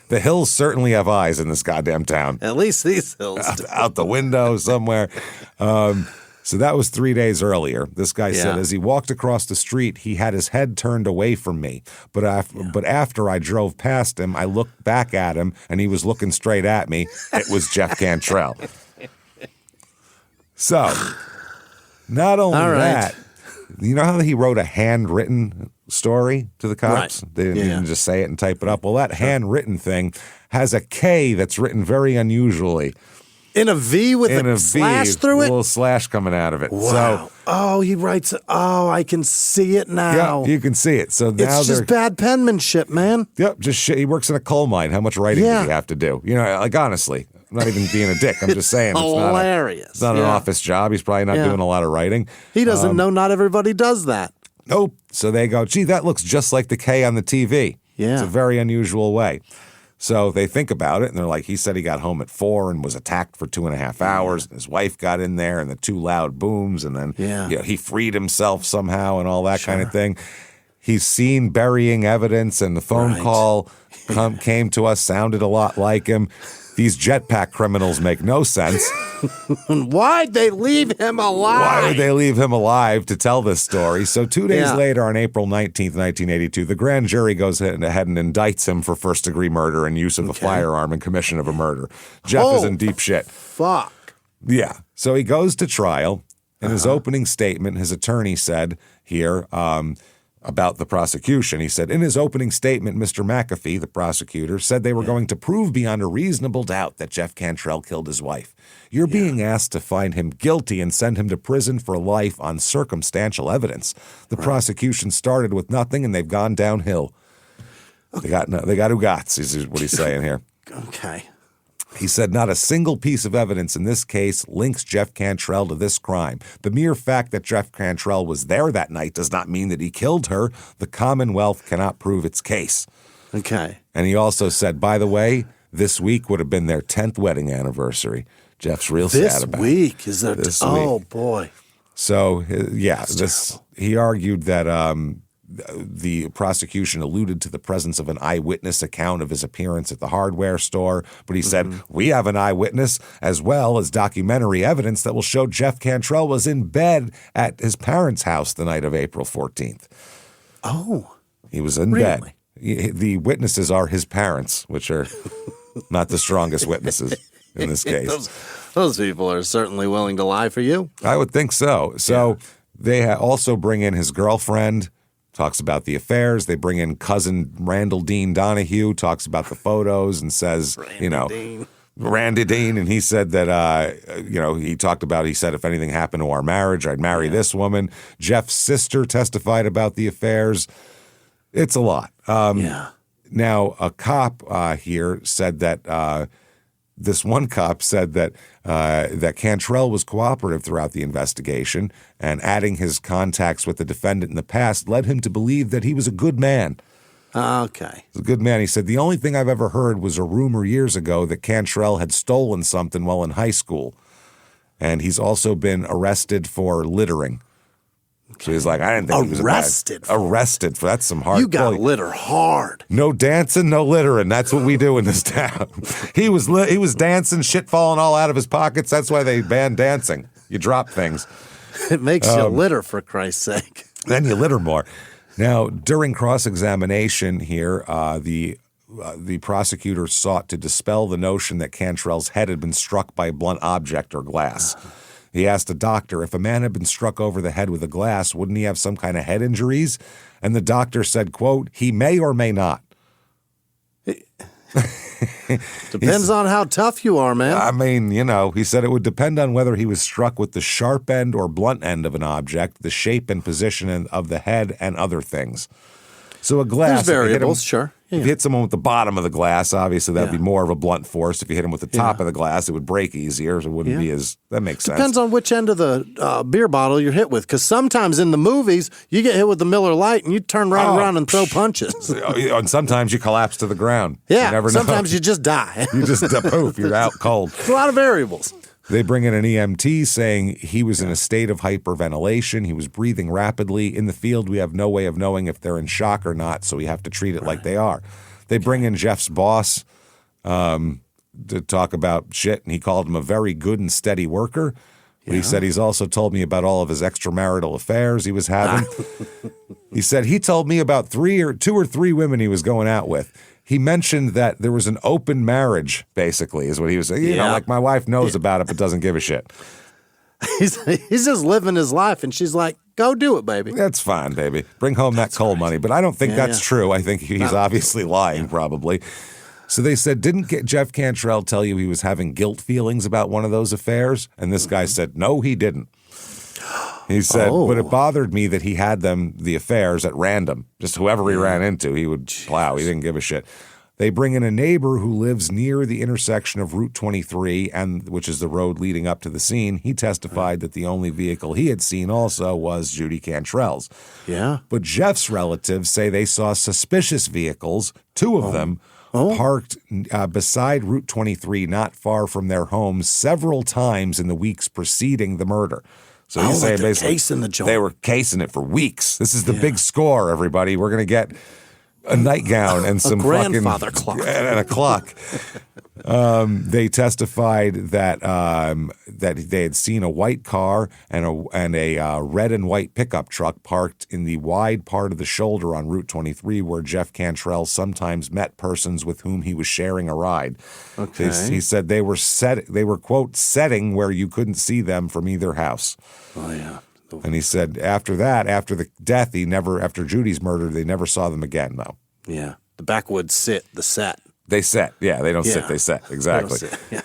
The hills certainly have eyes in this goddamn town. At least these hills. Out the window somewhere. So that was 3 days earlier. This guy said as he walked across the street, he had his head turned away from me. But after I drove past him, I looked back at him, and he was looking straight at me. It was Jeff Cantrell. So, not only that, you know how he wrote a handwritten story to the cops? Right. They didn't just say it and type it up. Well, that handwritten thing has a K that's written very unusually. In a V with a slash through it? A little slash coming out of it. Wow. So, he writes, I can see it now. Yeah, you can see it. So now it's just bad penmanship, man. Yep, just shit. He works in a coal mine. How much writing does he have to do? You know, like honestly, I'm not even being a dick. I'm just saying. Hilarious. It's not an office job. He's probably not doing a lot of writing. He doesn't know not everybody does that. Nope. So they go, gee, that looks just like the K on the TV. Yeah. It's a very unusual way. So they think about it, and they're like, he said he got home at 4 and was attacked for 2.5 hours. And his wife got in there, and the 2 loud booms, and then he freed himself somehow and all that kind of thing. He's seen burying evidence, and the phone call came to us, sounded a lot like him. These jetpack criminals make no sense. Why'd they leave him alive? Why would they leave him alive to tell this story? So 2 days later, on April 19th, 1982, the grand jury goes ahead and indicts him for first-degree murder and use of a firearm and commission of a murder. Jeff is in deep shit. Fuck. Yeah. So he goes to trial. In his opening statement, his attorney said here, about the prosecution. He said, in his opening statement, Mr. McAfee, the prosecutor, said they were going to prove beyond a reasonable doubt that Jeff Cantrell killed his wife. You're being asked to find him guilty and send him to prison for life on circumstantial evidence. The prosecution started with nothing, and they've gone downhill. They got ugats, is what he's saying here. Okay. He said not a single piece of evidence in this case links Jeff Cantrell to this crime. The mere fact that Jeff Cantrell was there that night does not mean that he killed her. The Commonwealth cannot prove its case. Okay. And he also said, by the way, this week would have been their 10th wedding anniversary. Jeff's real sad about it. This week? Is there? Oh, boy. So, he argued that the prosecution alluded to the presence of an eyewitness account of his appearance at the hardware store, but he said, we have an eyewitness as well as documentary evidence that will show Jeff Cantrell was in bed at his parents' house the night of April 14th. Oh. He was in bed. The witnesses are his parents, which are not the strongest witnesses in this case. Those people are certainly willing to lie for you. I would think so. So they also bring in his girlfriend, talks about the affairs. They bring in cousin Randall Dean Donahue, talks about the photos and says, Randy Dean, and he said that, he said if anything happened to our marriage, I'd marry this woman. Jeff's sister testified about the affairs. It's a lot. Now, a cop here said that this one cop said that Cantrell was cooperative throughout the investigation, and adding his contacts with the defendant in the past led him to believe that he was a good man. Okay. He's a good man. He said, the only thing I've ever heard was a rumor years ago that Cantrell had stolen something while in high school. And he's also been arrested for littering. Okay. So he's like, I didn't think he was arrested for that's some hard. You got to litter hard. No dancing, no littering. That's what we do in this town. He was dancing, shit falling all out of his pockets. That's why they banned dancing. You drop things. It makes you litter, for Christ's sake. Then you litter more. Now, during cross-examination here, the prosecutor sought to dispel the notion that Cantrell's head had been struck by a blunt object or glass. He asked a doctor, if a man had been struck over the head with a glass, wouldn't he have some kind of head injuries? And the doctor said, quote, he may or may not. Depends on how tough you are, man. I mean, he said it would depend on whether he was struck with the sharp end or blunt end of an object, the shape and position of the head, and other things. So a glass. There's variables, sure. If you hit someone with the bottom of the glass, obviously that would be more of a blunt force. If you hit him with the top of the glass, it would break easier. So it wouldn't be as, that makes sense. Depends on which end of the beer bottle you're hit with. Because sometimes in the movies, you get hit with the Miller Lite and you turn right around and throw punches. And sometimes you collapse to the ground. Yeah, you never sometimes know. you just die. You just poof, you're out cold. It's a lot of variables. They bring in an EMT saying he was in a state of hyperventilation. He was breathing rapidly. In the field, we have no way of knowing if they're in shock or not, so we have to treat it like they are. They bring in Jeff's boss to talk about shit, and he called him a very good and steady worker. But he said he's also told me about all of his extramarital affairs he was having. He said he told me about two or three women he was going out with. He mentioned that there was an open marriage, basically, is what he was saying. Like my wife knows about it but doesn't give a shit. He's just living his life, and she's like, go do it, baby. That's fine, baby. Bring home that coal money. But I don't think that's true. I think he's obviously lying, probably. So they said, didn't Jeff Cantrell tell you he was having guilt feelings about one of those affairs? And this guy said, no, he didn't. He said, but it bothered me that he had the affairs at random. Just whoever he ran into, he would plow. He didn't give a shit. They bring in a neighbor who lives near the intersection of Route 23, which is the road leading up to the scene. He testified that the only vehicle he had seen also was Judy Cantrell's. Yeah. But Jeff's relatives say they saw suspicious vehicles, two of them, parked beside Route 23, not far from their homes, several times in the weeks preceding the murder. So he's saying basically casing the joint. They were casing it for weeks. This is the big score, everybody. We're going to get a nightgown and some grandfather clock and a clock. They testified that they had seen a white car and a red and white pickup truck parked in the wide part of the shoulder on Route 23, where Jeff Cantrell sometimes met persons with whom he was sharing a ride. Okay. He said they were quote setting where you couldn't see them from either house. Oh yeah. And he said after the death, after Judy's murder, they never saw them again, though. Yeah. The backwoods set. They set. Yeah, they don't sit, they set. Exactly. Yeah.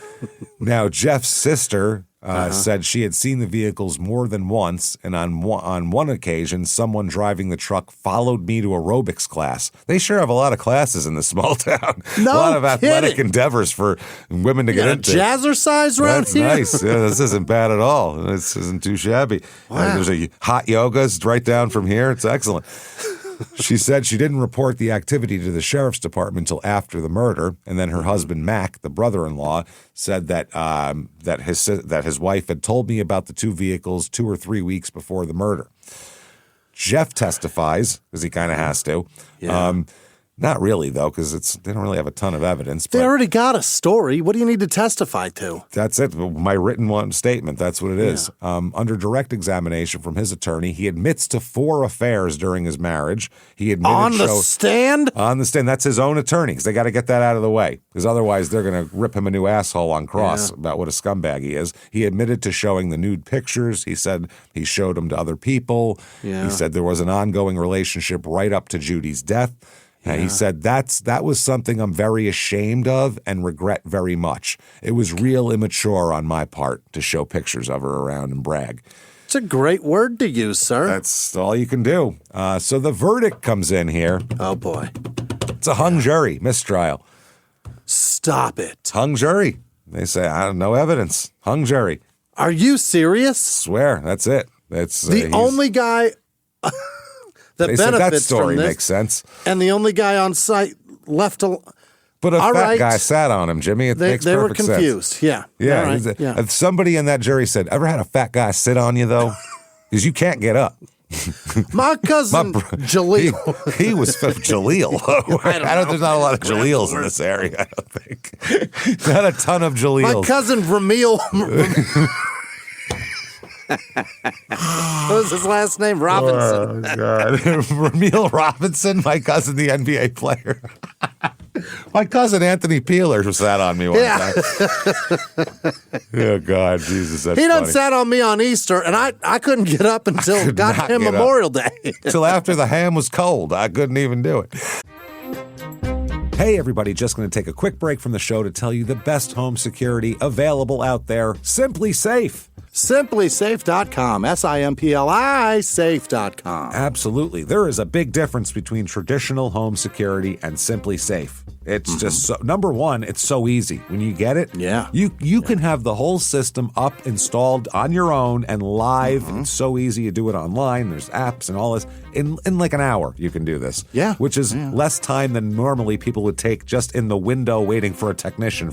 Now, Jeff's sister said she had seen the vehicles more than once, and on one occasion, someone driving the truck followed me to aerobics class. They sure have a lot of classes in this small town. No a lot of athletic kidding. Endeavors for women to get into. Jazzercise around here. That's nice. Yeah, this isn't bad at all. This isn't too shabby. Wow. There's a hot yogas right down from here. It's excellent. She said she didn't report the activity to the sheriff's department until after the murder, and then her husband Mac, the brother-in-law, said that his wife had told me about the two vehicles 2 or 3 weeks before the murder. Jeff testifies, because he kind of has to, Not really, though, because they don't really have a ton of evidence. They but already got a story. What do you need to testify to? That's it. My written statement. That's what it is. Under direct examination from his attorney, he admits to 4 affairs during his marriage. He admitted On the stand? On the stand. That's his own attorney, because they got to get that out of the way, because otherwise they're going to rip him a new asshole on cross about what a scumbag he is. He admitted to showing the nude pictures. He said he showed them to other people. Yeah. He said there was an ongoing relationship right up to Judy's death. Yeah. He said that was something I'm very ashamed of and regret very much. It was real immature on my part to show pictures of her around and brag. It's a great word to use, sir. That's all you can do. So the verdict comes in here. Oh, boy. It's a hung jury, mistrial. Stop it. Hung jury. They say, no evidence. Hung jury. Are you serious? Swear, that's it. It's the only guy... that they benefits said that story from this, makes sense. And the only guy on site left But a fat guy sat on him, Jimmy. It makes perfect sense. They were confused. Yeah. Yeah. If somebody in that jury said, ever had a fat guy sit on you, though? Because you can't get up. My cousin Jaleel. He was Jaleel. There's not a lot of Jaleels in this area, I don't think. Not a ton of Jaleels. My cousin Ramil. What was his last name? Robinson. Oh, God. Ramil Robinson, my cousin, the NBA player. My cousin Anthony Peeler sat on me one time. Oh, God, Jesus, that's He done funny. sat on me on Easter, and I couldn't get up until goddamn Memorial Day. Till after the ham was cold. I couldn't even do it. Hey, everybody, just going to take a quick break from the show to tell you the best home security available out there, Simply Safe. SimplySafe.com, SIMPLI safe.com. Absolutely. There is a big difference between traditional home security and Simply Safe. It's just so, number one, it's so easy. When you get it, you can have the whole system up, installed on your own and live. It's so easy. You do it online. There's apps and all this. In like an hour, you can do this. Yeah. Which is less time than normally people would take just in the window waiting for a technician.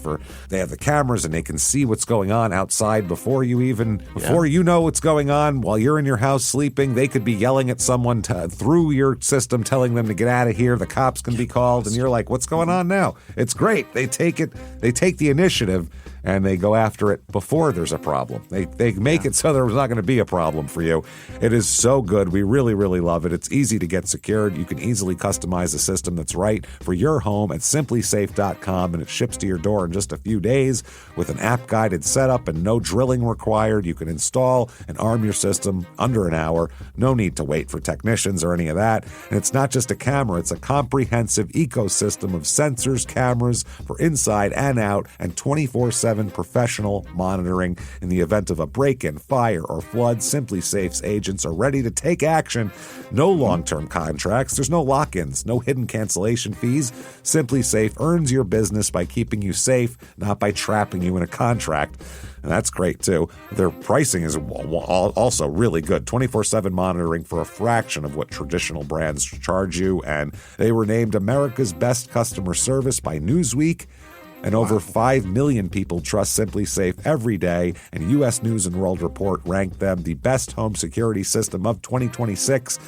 They have the cameras and they can see what's going on outside before you know what's going on. While you're in your house sleeping, they could be yelling at someone through your system, telling them to get out of here. The cops can be called, and you're like, what's going on now? It's great. They take the initiative and they go after it before there's a problem. They make it so there's not going to be a problem for you. It is so good. We really, really love it. It's easy to get secured. You can easily customize a system that's right for your home at simplysafe.com, and it ships to your door in just a few days with an app-guided setup and no drilling required. You can install and arm your system under an hour. No need to wait for technicians or any of that. And it's not just a camera. It's a comprehensive ecosystem of sensors, cameras for inside and out, and 24/7 professional monitoring. In the event of a break-in, fire, or flood, Simply Safe's agents are ready to take action. No long-term contracts. There's no lock-ins, no hidden cancellation fees. Simply Safe earns your business by keeping you safe, not by trapping you in a contract. And that's great, too. Their pricing is also really good. 24/7 monitoring for a fraction of what traditional brands charge you. And they were named America's Best Customer Service by Newsweek. And over 5 million people trust Simply Safe every day, and U.S. News & World Report ranked them the best home security system of 2026.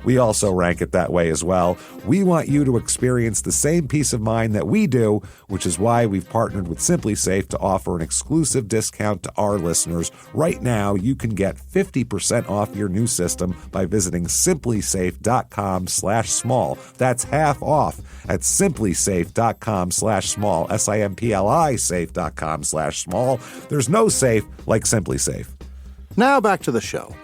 We also rank it that way as well. We want you to experience the same peace of mind that we do, which is why we've partnered with Simply Safe to offer an exclusive discount to our listeners. Right now, you can get 50% off your new system by visiting simplysafe.com/small. That's half off at simplysafe.com/small, SIMPLI safe.com/small. There's no safe like Simply Safe. Now back to the show.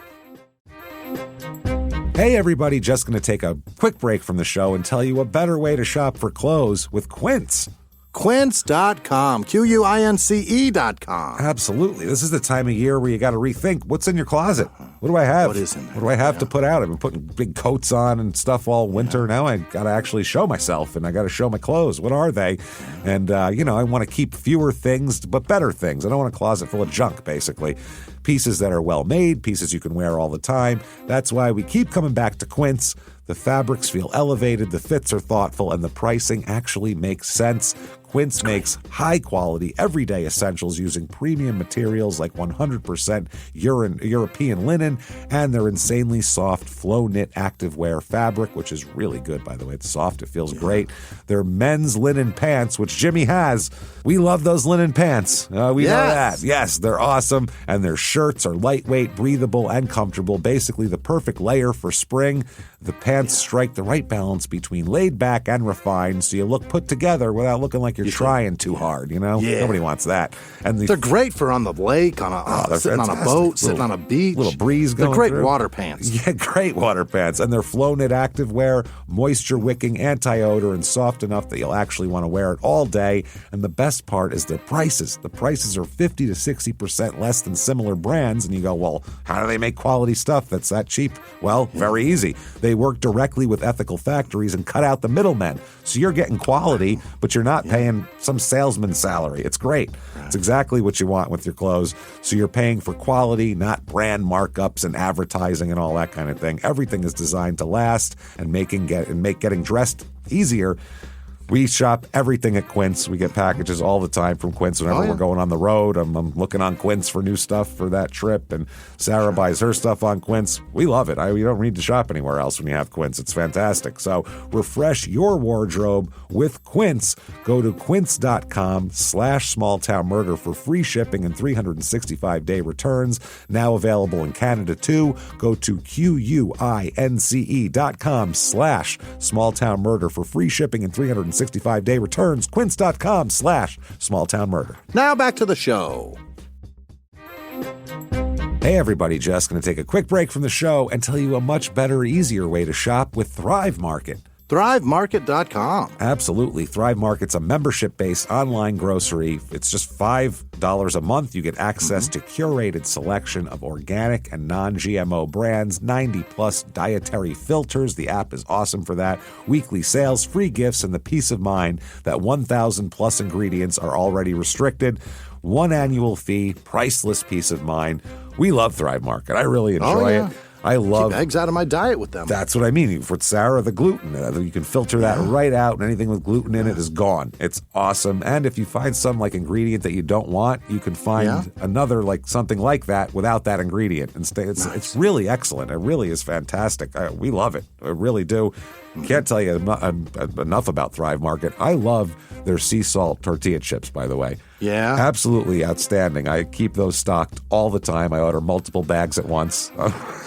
Hey everybody, just going to take a quick break from the show and tell you a better way to shop for clothes with Quince. Quince.com, QUINCE.com. Absolutely. This is the time of year where you got to rethink what's in your closet. What do I have? What is in there? What do I have to put out? I've been putting big coats on and stuff all winter. Now I got to actually show myself, and I got to show my clothes. What are they? And, I want to keep fewer things, but better things. I don't want a closet full of junk, basically. Pieces that are well made, pieces you can wear all the time. That's why we keep coming back to Quince. The fabrics feel elevated, the fits are thoughtful, and the pricing actually makes sense. Quince makes high-quality, everyday essentials using premium materials like 100% European linen and their insanely soft flow-knit activewear fabric, which is really good, by the way. It's soft. It feels great. Their men's linen pants, which Jimmy has. We love those linen pants. We know that. Yes, they're awesome. And their shirts are lightweight, breathable, and comfortable. Basically, the perfect layer for spring. The pants strike the right balance between laid back and refined, so you look put together without looking like you're trying too hard, you know? Yeah. Nobody wants that. And They're great for on the lake, sitting on a boat, sitting on a beach. Little breeze going They're great through. water pants. Yeah, great water pants. And they're flow-knit activewear, moisture-wicking, anti-odor, and soft enough that you'll actually want to wear it all day. And the best part is their prices. The prices are 50 to 60% less than similar brands. And you go, well, how do they make quality stuff that's that cheap? Well, very easy. They work directly with ethical factories and cut out the middlemen. So you're getting quality, but you're not paying some salesman's salary. It's great. It's exactly what you want with your clothes. So you're paying for quality, not brand markups and advertising and all that kind of thing. Everything is designed to last and make getting dressed easier. We shop everything at Quince. We get packages all the time from Quince whenever we're going on the road. I'm looking on Quince for new stuff for that trip, and Sarah buys her stuff on Quince. We love it. You don't need to shop anywhere else when you have Quince. It's fantastic. So refresh your wardrobe with Quince. Go to quince.com/smalltownmurder for free shipping and 365-day returns. Now available in Canada too. Go to QUINCE.com/smalltownmurder for free shipping and 365-day returns. Quince.com/smalltownmurder. Now back to the show. Hey everybody, just going to take a quick break from the show and tell you a much better, easier way to shop with Thrive Market. ThriveMarket.com. Absolutely. Thrive Market's a membership-based online grocery. It's just $5 a month. You get access to curated selection of organic and non-GMO brands, 90-plus dietary filters. The app is awesome for that. Weekly sales, free gifts, and the peace of mind that 1,000-plus ingredients are already restricted. One annual fee, priceless peace of mind. We love Thrive Market. I really enjoy it. I love keep eggs out of my diet with them. That's what I mean. For Sarah, the gluten. You can filter that right out, and anything with gluten in it is gone. It's awesome. And if you find some ingredient that you don't want, you can find another something like that without that ingredient. It's really excellent. It really is fantastic. We love it. I really do. Can't tell you enough about Thrive Market. I love their sea salt tortilla chips, by the way. Yeah? Absolutely outstanding. I keep those stocked all the time. I order multiple bags at once.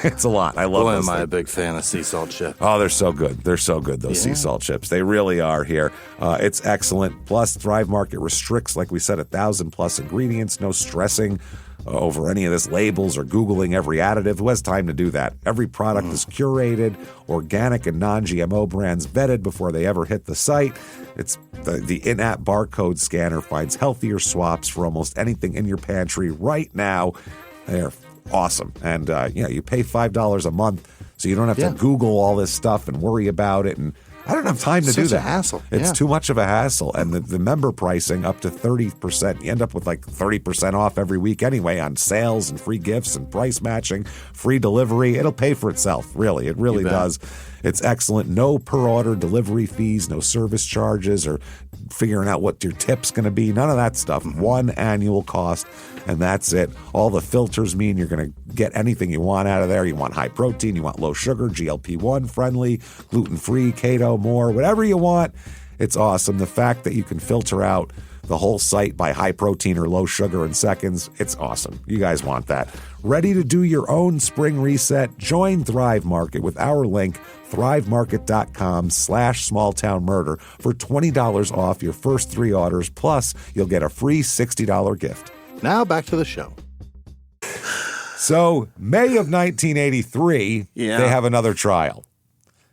It's a lot. I love Boy, those am I things. a big fan of sea salt chips. Oh, they're so good. They're so good, those sea salt chips. They really are here. It's excellent. Plus, Thrive Market restricts, like we said, 1,000-plus ingredients. No stressing over any of this labels or Googling every additive. Who has time to do that? Every product is curated, organic and non-GMO brands vetted before they ever hit the site. It's the in-app barcode scanner finds healthier swaps for almost anything in your pantry right now. They're awesome. And, you pay $5 a month, so you don't have to Google all this stuff and worry about it. And I don't have time to do that. It's a hassle. It's too much of a hassle. And the member pricing up to 30%. You end up with 30% off every week anyway on sales and free gifts and price matching, free delivery. It'll pay for itself, really. It really does. It's excellent. No per-order delivery fees, no service charges or figuring out what your tip's going to be. None of that stuff. One annual cost, and that's it. All the filters mean you're going to get anything you want out of there. You want high protein, you want low sugar, GLP-1 friendly, gluten-free, keto, more, whatever you want. It's awesome. The fact that you can filter out the whole site by high protein or low sugar in seconds, it's awesome. You guys want that. Ready to do your own spring reset? Join Thrive Market with our link, thrivemarket.com/smalltownmurder for $20 off your first 3 orders. Plus, you'll get a free $60 gift. Now back to the show. So, May of 1983, they have another trial.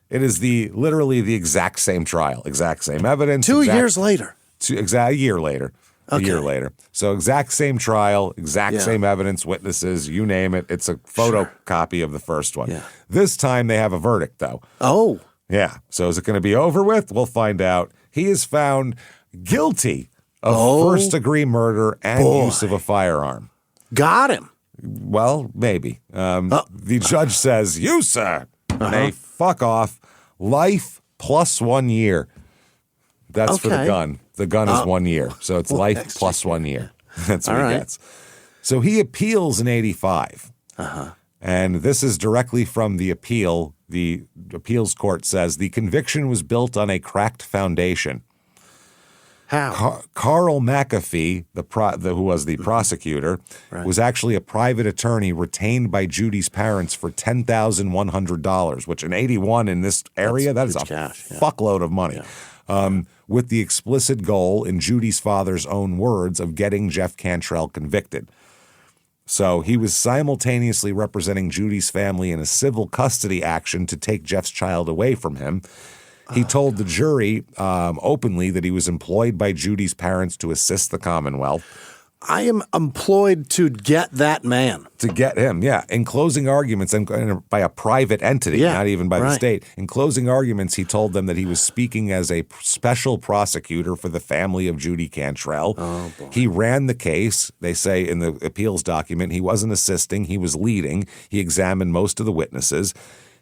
It is literally the exact same trial, exact same evidence. 2 years later. A year later. A year later. So exact same trial, exact same evidence, witnesses, you name it. It's a photocopy of the first one. Yeah. This time they have a verdict, though. Oh. Yeah. So is it going to be over with? We'll find out. He is found guilty of first-degree murder and use of a firearm. Got him. Well, maybe. The judge says, you, sir, may fuck off. Life plus 1 year. That's for the gun. The gun is 1 year. So it's life plus 1 year. That's what he gets. So he appeals in 85. And this is directly from the appeal. The appeals court says the conviction was built on a cracked foundation. How? Carl McAfee, who was the prosecutor, was actually a private attorney retained by Judy's parents for $10,100, which in 81 in this area, that is a fuckload of money. With the explicit goal, in Judy's father's own words, of getting Jeff Cantrell convicted. So he was simultaneously representing Judy's family in a civil custody action to take Jeff's child away from him. He told the jury openly that he was employed by Judy's parents to assist the Commonwealth. I am employed to get that man. To get him, yeah. In closing arguments, and by a private entity, not even by the state. In closing arguments, he told them that he was speaking as a special prosecutor for the family of Judy Cantrell. Oh, boy. He ran the case. They say in the appeals document, he wasn't assisting, he was leading. He examined most of the witnesses.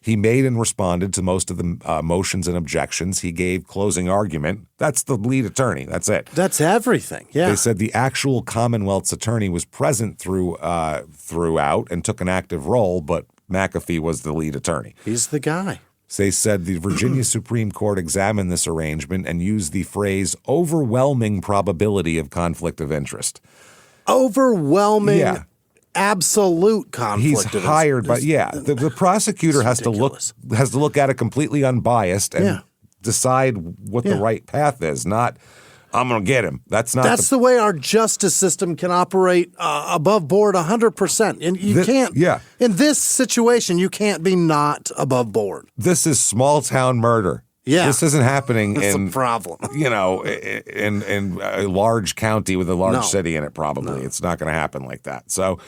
He made and responded to most of the motions and objections. He gave closing argument. That's the lead attorney. That's it. That's everything. Yeah. They said the actual Commonwealth's attorney was present throughout and took an active role, but McAfee was the lead attorney. He's the guy. They said the Virginia Supreme Court examined this arrangement and used the phrase overwhelming probability of conflict of interest. Overwhelming. Yeah. Absolute conflict. He's hired, but the prosecutor has to look at it completely unbiased and decide what the right path is. Not, I'm going to get him. That's the way our justice system can operate above board 100%. And you can't. Yeah. In this situation, you can't be not above board. This is small town murder. Yeah. This isn't happening in a problem. In a large county with a large city in it, probably. No. It's not going to happen like that. So,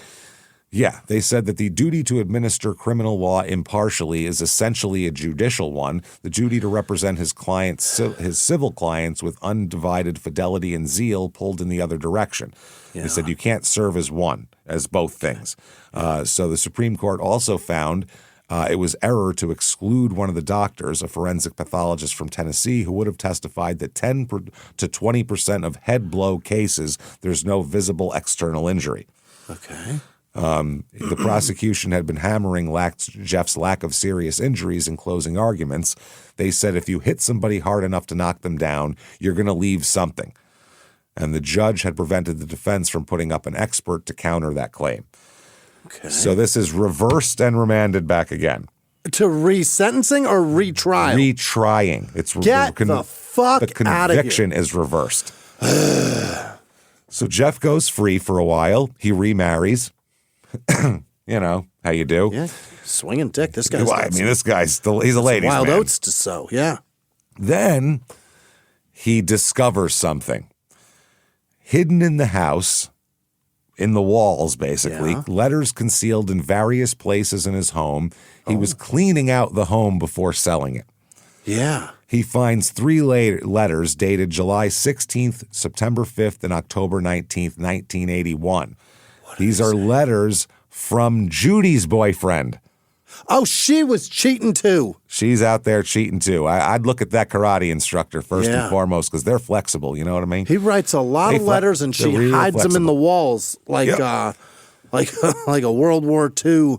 yeah, they said that the duty to administer criminal law impartially is essentially a judicial one. The duty to represent his civil clients with undivided fidelity and zeal pulled in the other direction. Yeah. They said you can't serve as both things. So the Supreme Court also found it was error to exclude one of the doctors, a forensic pathologist from Tennessee, who would have testified that 10 to 20% of head blow cases, there's no visible external injury. Okay. The prosecution had been hammering Jeff's lack of serious injuries in closing arguments. They said if you hit somebody hard enough to knock them down, you're going to leave something. And the judge had prevented the defense from putting up an expert to counter that claim. Okay. So this is reversed and remanded back again. To resentencing or retrial? Retrying. It's Get the fuck out of here. The conviction is reversed. So Jeff goes free for a while. He remarries. You know how you do. Yeah, swinging dick. This guy's. Well, I mean, this guy's he's a ladies' man. Wild oats to sow. Yeah. Then he discovers something hidden in the house. In the walls, basically, letters concealed in various places in his home. He was cleaning out the home before selling it. Yeah. He finds 3 letters dated July 16th, September 5th, and October 19th, 1981. These are letters from Judy's boyfriend. Oh, she was cheating too. She's out there cheating too. I'd look at that karate instructor first and foremost because they're flexible. You know what I mean? He writes a lot of letters and she really hides them in the walls like a World War II.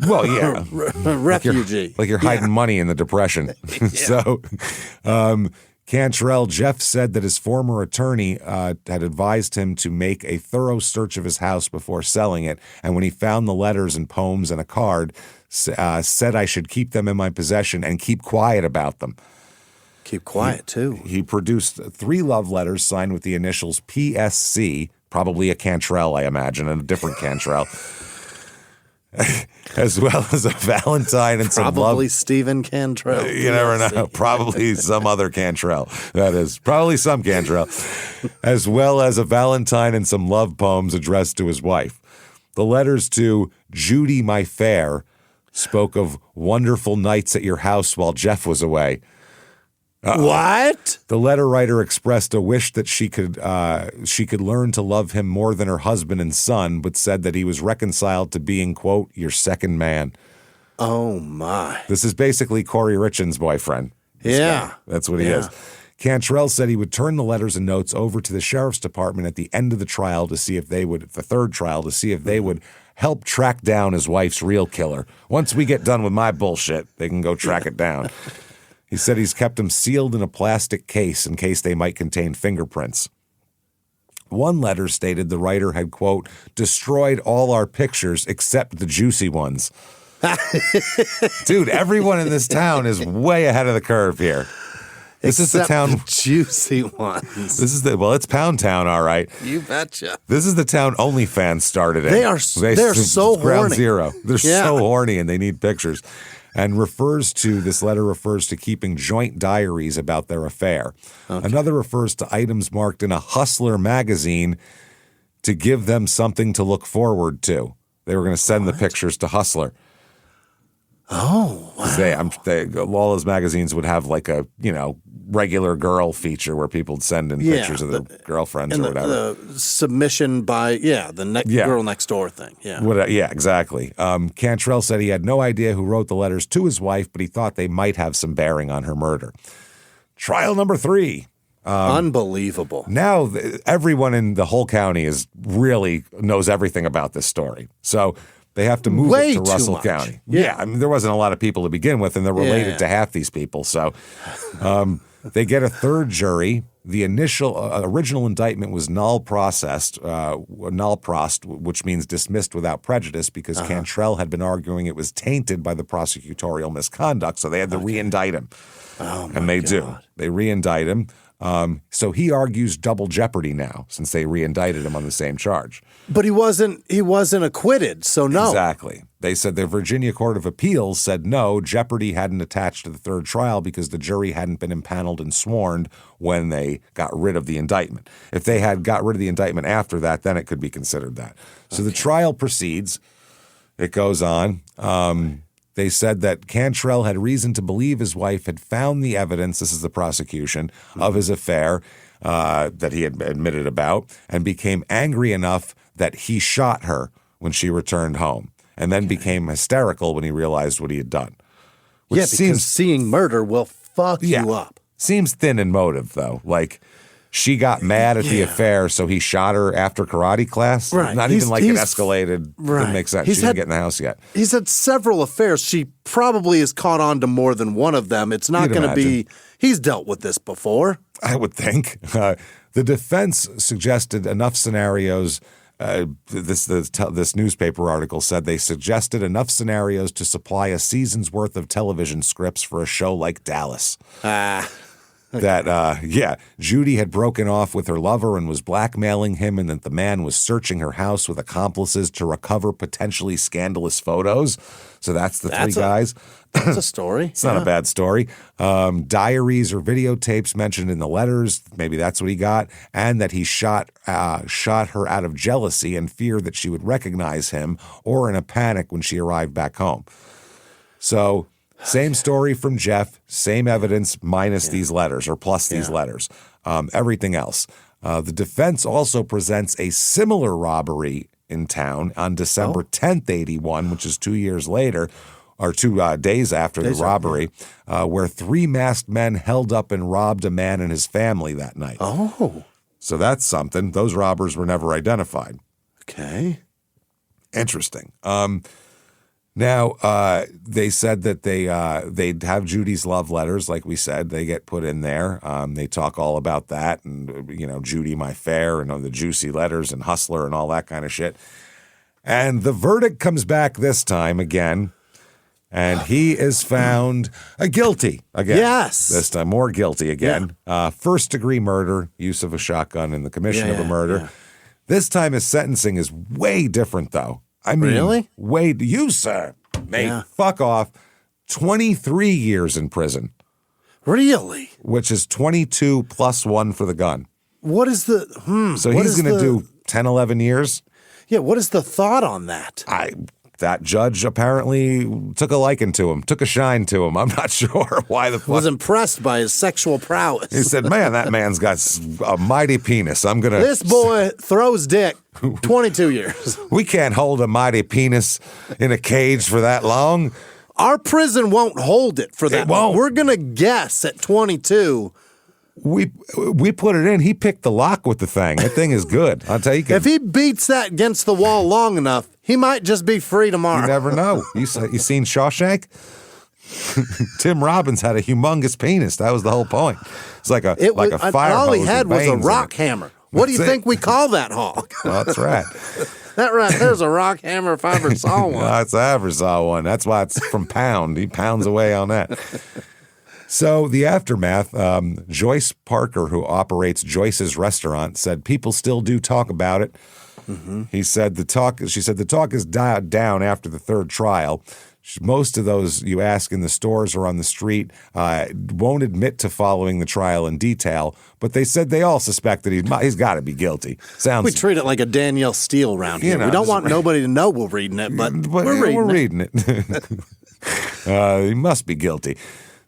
Well, yeah, refugee. Like you're hiding money in the Depression. So, Cantrell, Jeff said that his former attorney had advised him to make a thorough search of his house before selling it, and when he found the letters and poems and a card, said I should keep them in my possession and keep quiet about them. Keep quiet, too. He produced 3 love letters signed with the initials PSC, probably a Cantrell, I imagine, and a different Cantrell, as well as a Valentine and some love. Probably Stephen Cantrell. You never know. Probably some other Cantrell. That is. Probably some Cantrell. As well as a Valentine and some love poems addressed to his wife. The letters to Judy, my fair, spoke of wonderful nights at your house while Jeff was away. What? The letter writer expressed a wish that she could learn to love him more than her husband and son, but said that he was reconciled to being, quote, your second man. Oh, my. This is basically Corey Richins' boyfriend. This guy. That's what he is. Cantrell said he would turn the letters and notes over to the sheriff's department at the end of the trial to see if they would, the third trial, to see if they would help track down his wife's real killer. Once we get done with my bullshit, they can go track it down. He said he's kept them sealed in a plastic case in case they might contain fingerprints. One letter stated the writer had, quote, destroyed all our pictures except the juicy ones. Dude, everyone in this town is way ahead of the curve here. This is the town. The juicy ones. This is it's Pound Town, all right. You betcha. This is the town OnlyFans started in. They're so ground horny. Zero. They're so horny and they need pictures. And this letter refers to keeping joint diaries about their affair. Okay. Another refers to items marked in a Hustler magazine to give them something to look forward to. They were going to send the pictures to Hustler. Oh, wow. All those magazines would have like a, regular girl feature where people would send in pictures of their girlfriends or whatever. The submission by, girl next door thing. Yeah, exactly. Cantrell said he had no idea who wrote the letters to his wife, but he thought they might have some bearing on her murder. Trial number 3. Unbelievable. Now everyone in the whole county really knows everything about this story. So they have to move it to Russell County. Yeah, I mean, there wasn't a lot of people to begin with, and they're related to half these people. So they get a third jury. The original indictment was null prost, which means dismissed without prejudice, because Cantrell had been arguing it was tainted by the prosecutorial misconduct, so they had to re-indict him. And they do. They re-indict him. So he argues double jeopardy now, since they re-indicted him on the same charge. But he wasn't acquitted, so no. Exactly. They said the Virginia Court of Appeals said no, jeopardy hadn't attached to the third trial because the jury hadn't been impaneled and sworn when they got rid of the indictment. If they had got rid of the indictment after that, then it could be considered that. So the trial proceeds. It goes on. They said that Cantrell had reason to believe his wife had found the evidence, this is the prosecution, of his affair that he had admitted about, and became angry enough that he shot her when she returned home, and then became hysterical when he realized what he had done. Because seeing murder will fuck you up. Seems thin in motive, though. Like, she got mad at the affair, so he shot her after karate class. Right. Not even like it escalated. Right. Didn't make sense. She didn't get in the house yet. He's had several affairs. She probably has caught on to more than one of them. It's not going to be, he's dealt with this before. I would think. The defense suggested enough scenarios. This newspaper article said they suggested enough scenarios to supply a season's worth of television scripts for a show like Dallas. That, Judy had broken off with her lover and was blackmailing him, and that the man was searching her house with accomplices to recover potentially scandalous photos. So that's the three guys. That's a story. It's not a bad story. Diaries or videotapes mentioned in the letters, maybe that's what he got, and that he shot her out of jealousy and fear that she would recognize him, or in a panic when she arrived back home. So same story from Jeff, same evidence minus these letters, or plus these letters, everything else. The defense also presents a similar robbery in town on December 10th, 81, which is 2 years later, or 2 days after the robbery, where 3 masked men held up and robbed a man and his family that night. Oh. So that's something. Those robbers were never identified. Okay. Interesting. Now, they said that they'd have Judy's love letters, like we said. They get put in there. They talk all about that and, Judy, my fair, and the juicy letters and Hustler and all that kind of shit. And the verdict comes back this time again, and he is found guilty again. Yes. This time, more guilty again. First-degree murder, use of a shotgun in the commission of a murder. Yeah. This time his sentencing is way different, though. I mean, really? You, sir, fuck off. 23 years in prison. Really? Which is 22 plus 1 for the gun. What is the, So he's going to do 10, 11 years? Yeah, what is the thought on that? That judge apparently took a liking to him, took a shine to him. I'm not sure why the fuck. Was impressed by his sexual prowess. He said, man, that man's got a mighty penis. I'm going to. This boy throws dick 22 years. We can't hold a mighty penis in a cage for that long. Our prison won't hold it for that. It won't. We're going to guess at 22 We put it in. He picked the lock with the thing. That thing is good. I'll tell you. If he beats that against the wall long enough, he might just be free tomorrow. You never know. You seen Shawshank? Tim Robbins had a humongous penis. That was the whole point. It's like a fire hose. All he had was a rock hammer. What do you think we call that hog? Well, that's right. That right there's a rock hammer if I ever saw one. No, it's I ever saw one. That's why it's from pound. He pounds away on that. So the aftermath, Joyce Parker, who operates Joyce's restaurant, said people still do talk about it. Mm-hmm. She said the talk is died down after the third trial. Most of those you ask in the stores or on the street won't admit to following the trial in detail, but they said they all suspect that he's got to be guilty. We treat it like a Danielle Steele round here. We don't want nobody to know we're reading it, but we're reading it. He must be guilty.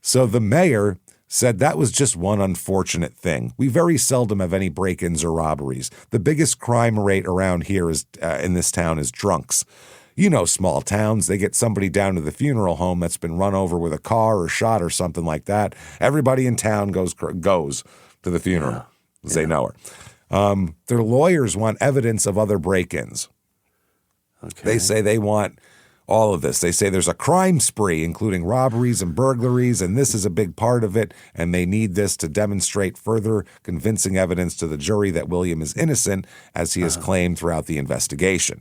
So the mayor said that was just one unfortunate thing. We very seldom have any break-ins or robberies. The biggest crime rate around here is in this town is drunks. You know small towns, they get somebody down to the funeral home that's been run over with a car or shot or something like that. Everybody in town goes to the funeral because they know her. Their lawyers want evidence of other break-ins. Okay. They say they want all of this. They say there's a crime spree, including robberies and burglaries, and this is a big part of it, and they need this to demonstrate further convincing evidence to the jury that William is innocent, as he has claimed throughout the investigation.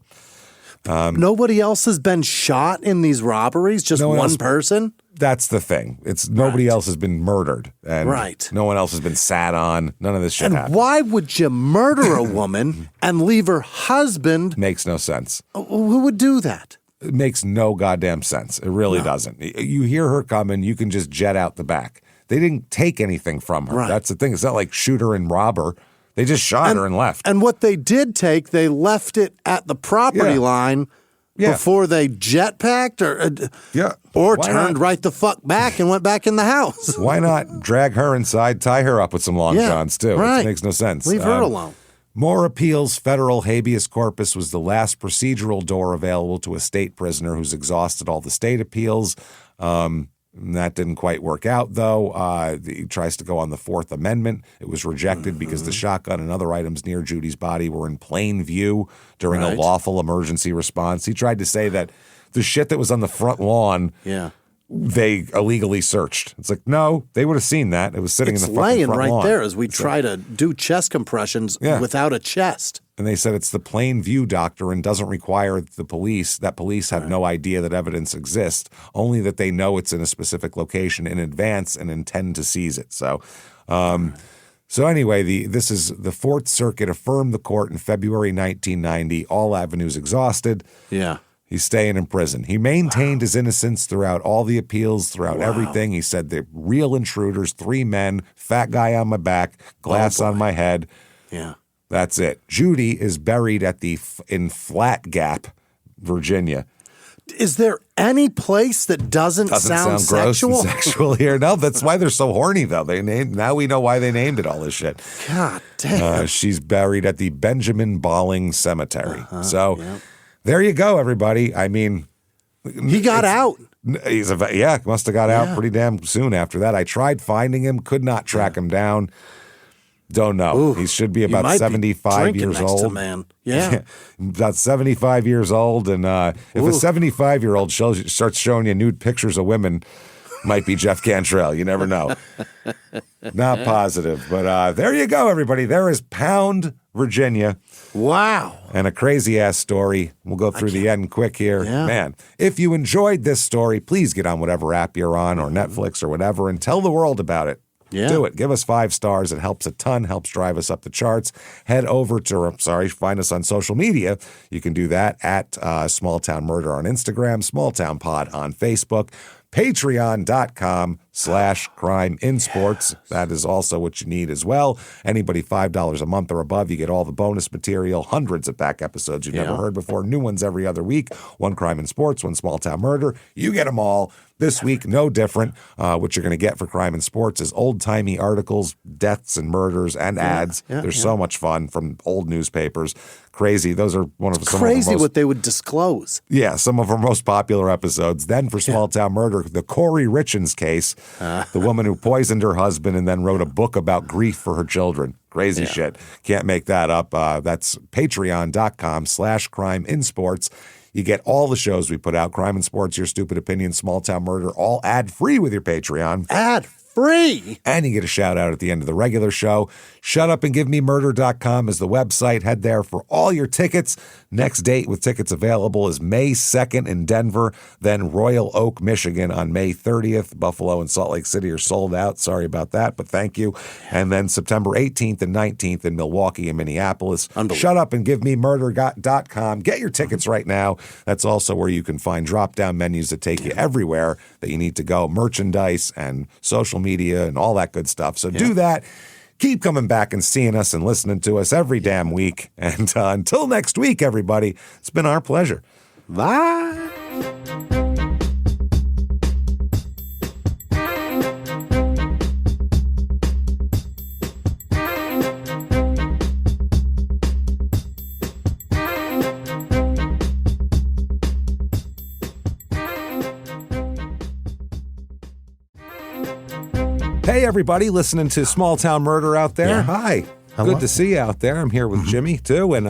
Nobody else has been shot in these robberies? Just one person? That's the thing. It's nobody else has been murdered, and no one else has been sat on. None of this shit happened. Why would you murder a woman and leave her husband? Makes no sense. Who would do that? It makes no goddamn sense. It really doesn't. You hear her coming, you can just jet out the back. They didn't take anything from her. Right. That's the thing. It's not like shoot her and rob her. They just shot her and left. And what they did take, they left it at the property line before they jetpacked or turned right the fuck back and went back in the house. Why not drag her inside, tie her up with some long johns too? Right. It makes no sense. Leave her alone. More appeals. Federal habeas corpus was the last procedural door available to a state prisoner who's exhausted all the state appeals. That didn't quite work out, though. He tries to go on the Fourth Amendment. It was rejected because the shotgun and other items near Judy's body were in plain view during a lawful emergency response. He tried to say that the shit that was on the front lawn they illegally searched. It's like, no, they would have seen that. It was sitting in the fucking front lawn. It's laying right there as we try to do chest compressions without a chest. And they said it's the plain view doctrine, doesn't require police have no idea that evidence exists, only that they know it's in a specific location in advance and intend to seize it. So anyway, this is the Fourth Circuit affirmed the court in February 1990, all avenues exhausted. Yeah. He's staying in prison. He maintained his innocence throughout all the appeals, throughout everything. He said they're real intruders, 3 men, fat guy on my back, glass on my head. Yeah. That's it. Judy is buried in Flat Gap, Virginia. Is there any place that doesn't sound gross sexual? And sexual here? No, that's why they're so horny, though. Now we know why they named it all this shit. God damn. She's buried at the Benjamin Balling Cemetery. There you go, everybody. I mean, he got out. Must have got out pretty damn soon after that. I tried finding him, could not track him down. Don't know. Ooh, he should be about 75 years old. Man. Yeah. About 75 years old. And if a 75-year-old starts showing you nude pictures of women, might be Jeff Cantrell. You never know. Not positive. But there you go, everybody. There is Pound, Virginia. Wow. And a crazy-ass story. We'll go through the end quick here. Yeah. Man, if you enjoyed this story, please get on whatever app you're on or Netflix or whatever and tell the world about it. Yeah. Do it. Give us 5 stars. It helps a ton, helps drive us up the charts. Head over to, find us on social media. You can do that at Small Town Murder on Instagram, Small Town Pod on Facebook, patreon.com/crimeinsports. That is also what you need as well. Anybody $5 a month or above, you get all the bonus material, hundreds of back episodes you've never heard before, new ones every other week, 1 Crime in Sports, 1 Small Town Murder. You get them all. This week, no different. What you're going to get for Crime and Sports is old-timey articles, deaths and murders, and ads. They're so much fun from old newspapers. Crazy. Those are some of the most, what they would disclose. Yeah, some of our most popular episodes. Then for Small Town Murder, the Corey Richens case. The woman who poisoned her husband and then wrote a book about grief for her children. Crazy shit. Can't make that up. That's patreon.com/crimeinsports. You get all the shows we put out, Crime and Sports, Your Stupid Opinion, Small Town Murder, all ad-free with your Patreon. Ad-free! And you get a shout-out at the end of the regular show. ShutUpAndGiveMeMurder.com is the website. Head there for all your tickets. Next date with tickets available is May 2nd in Denver, then Royal Oak, Michigan on May 30th. Buffalo and Salt Lake City are sold out. Sorry about that, but thank you. And then September 18th and 19th in Milwaukee and Minneapolis. ShutUpAndGiveMeMurder.com. Get your tickets right now. That's also where you can find drop-down menus that take you everywhere that you need to go. Merchandise and social media and all that good stuff. So do that. Keep coming back and seeing us and listening to us every damn week. And until next week, everybody, it's been our pleasure. Bye. Hey, everybody, listening to Small Town Murder out there. Yeah. Hi. Hello. Good to see you out there. I'm here with Jimmy, too. And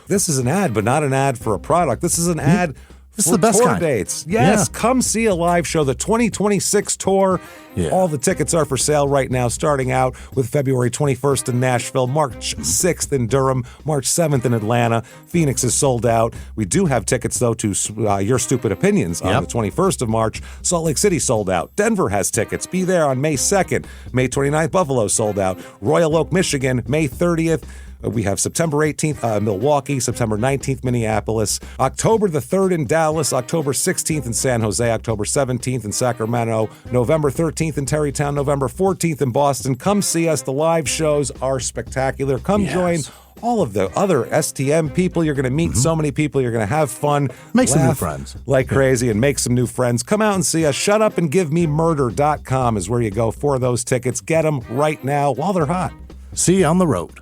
this is an ad, but not an ad for a product. This is an ad This for is the best tour kind. dates. Yes, Yeah. come see a live show, the 2026 tour. Yeah. All the tickets are for sale right now, starting out with February 21st in Nashville, March 6th in Durham, March 7th in Atlanta. Phoenix is sold out. We do have tickets, though, to Your Stupid Opinions on the 21st of March. Salt Lake City sold out. Denver has tickets. Be there on May 2nd. May 29th, Buffalo sold out. Royal Oak, Michigan, May 30th. We have September 18th, Milwaukee, September 19th, Minneapolis, October the 3rd in Dallas, October 16th in San Jose, October 17th in Sacramento, November 13th in Terrytown, November 14th in Boston. Come see us. The live shows are spectacular. Come join all of the other STM people. You're going to meet so many people. You're going to have fun. Make some new laugh friends. like crazy and make some new friends. Come out and see us. ShutUpAndGiveMeMurder.com is where you go for those tickets. Get them right now while they're hot. See you on the road.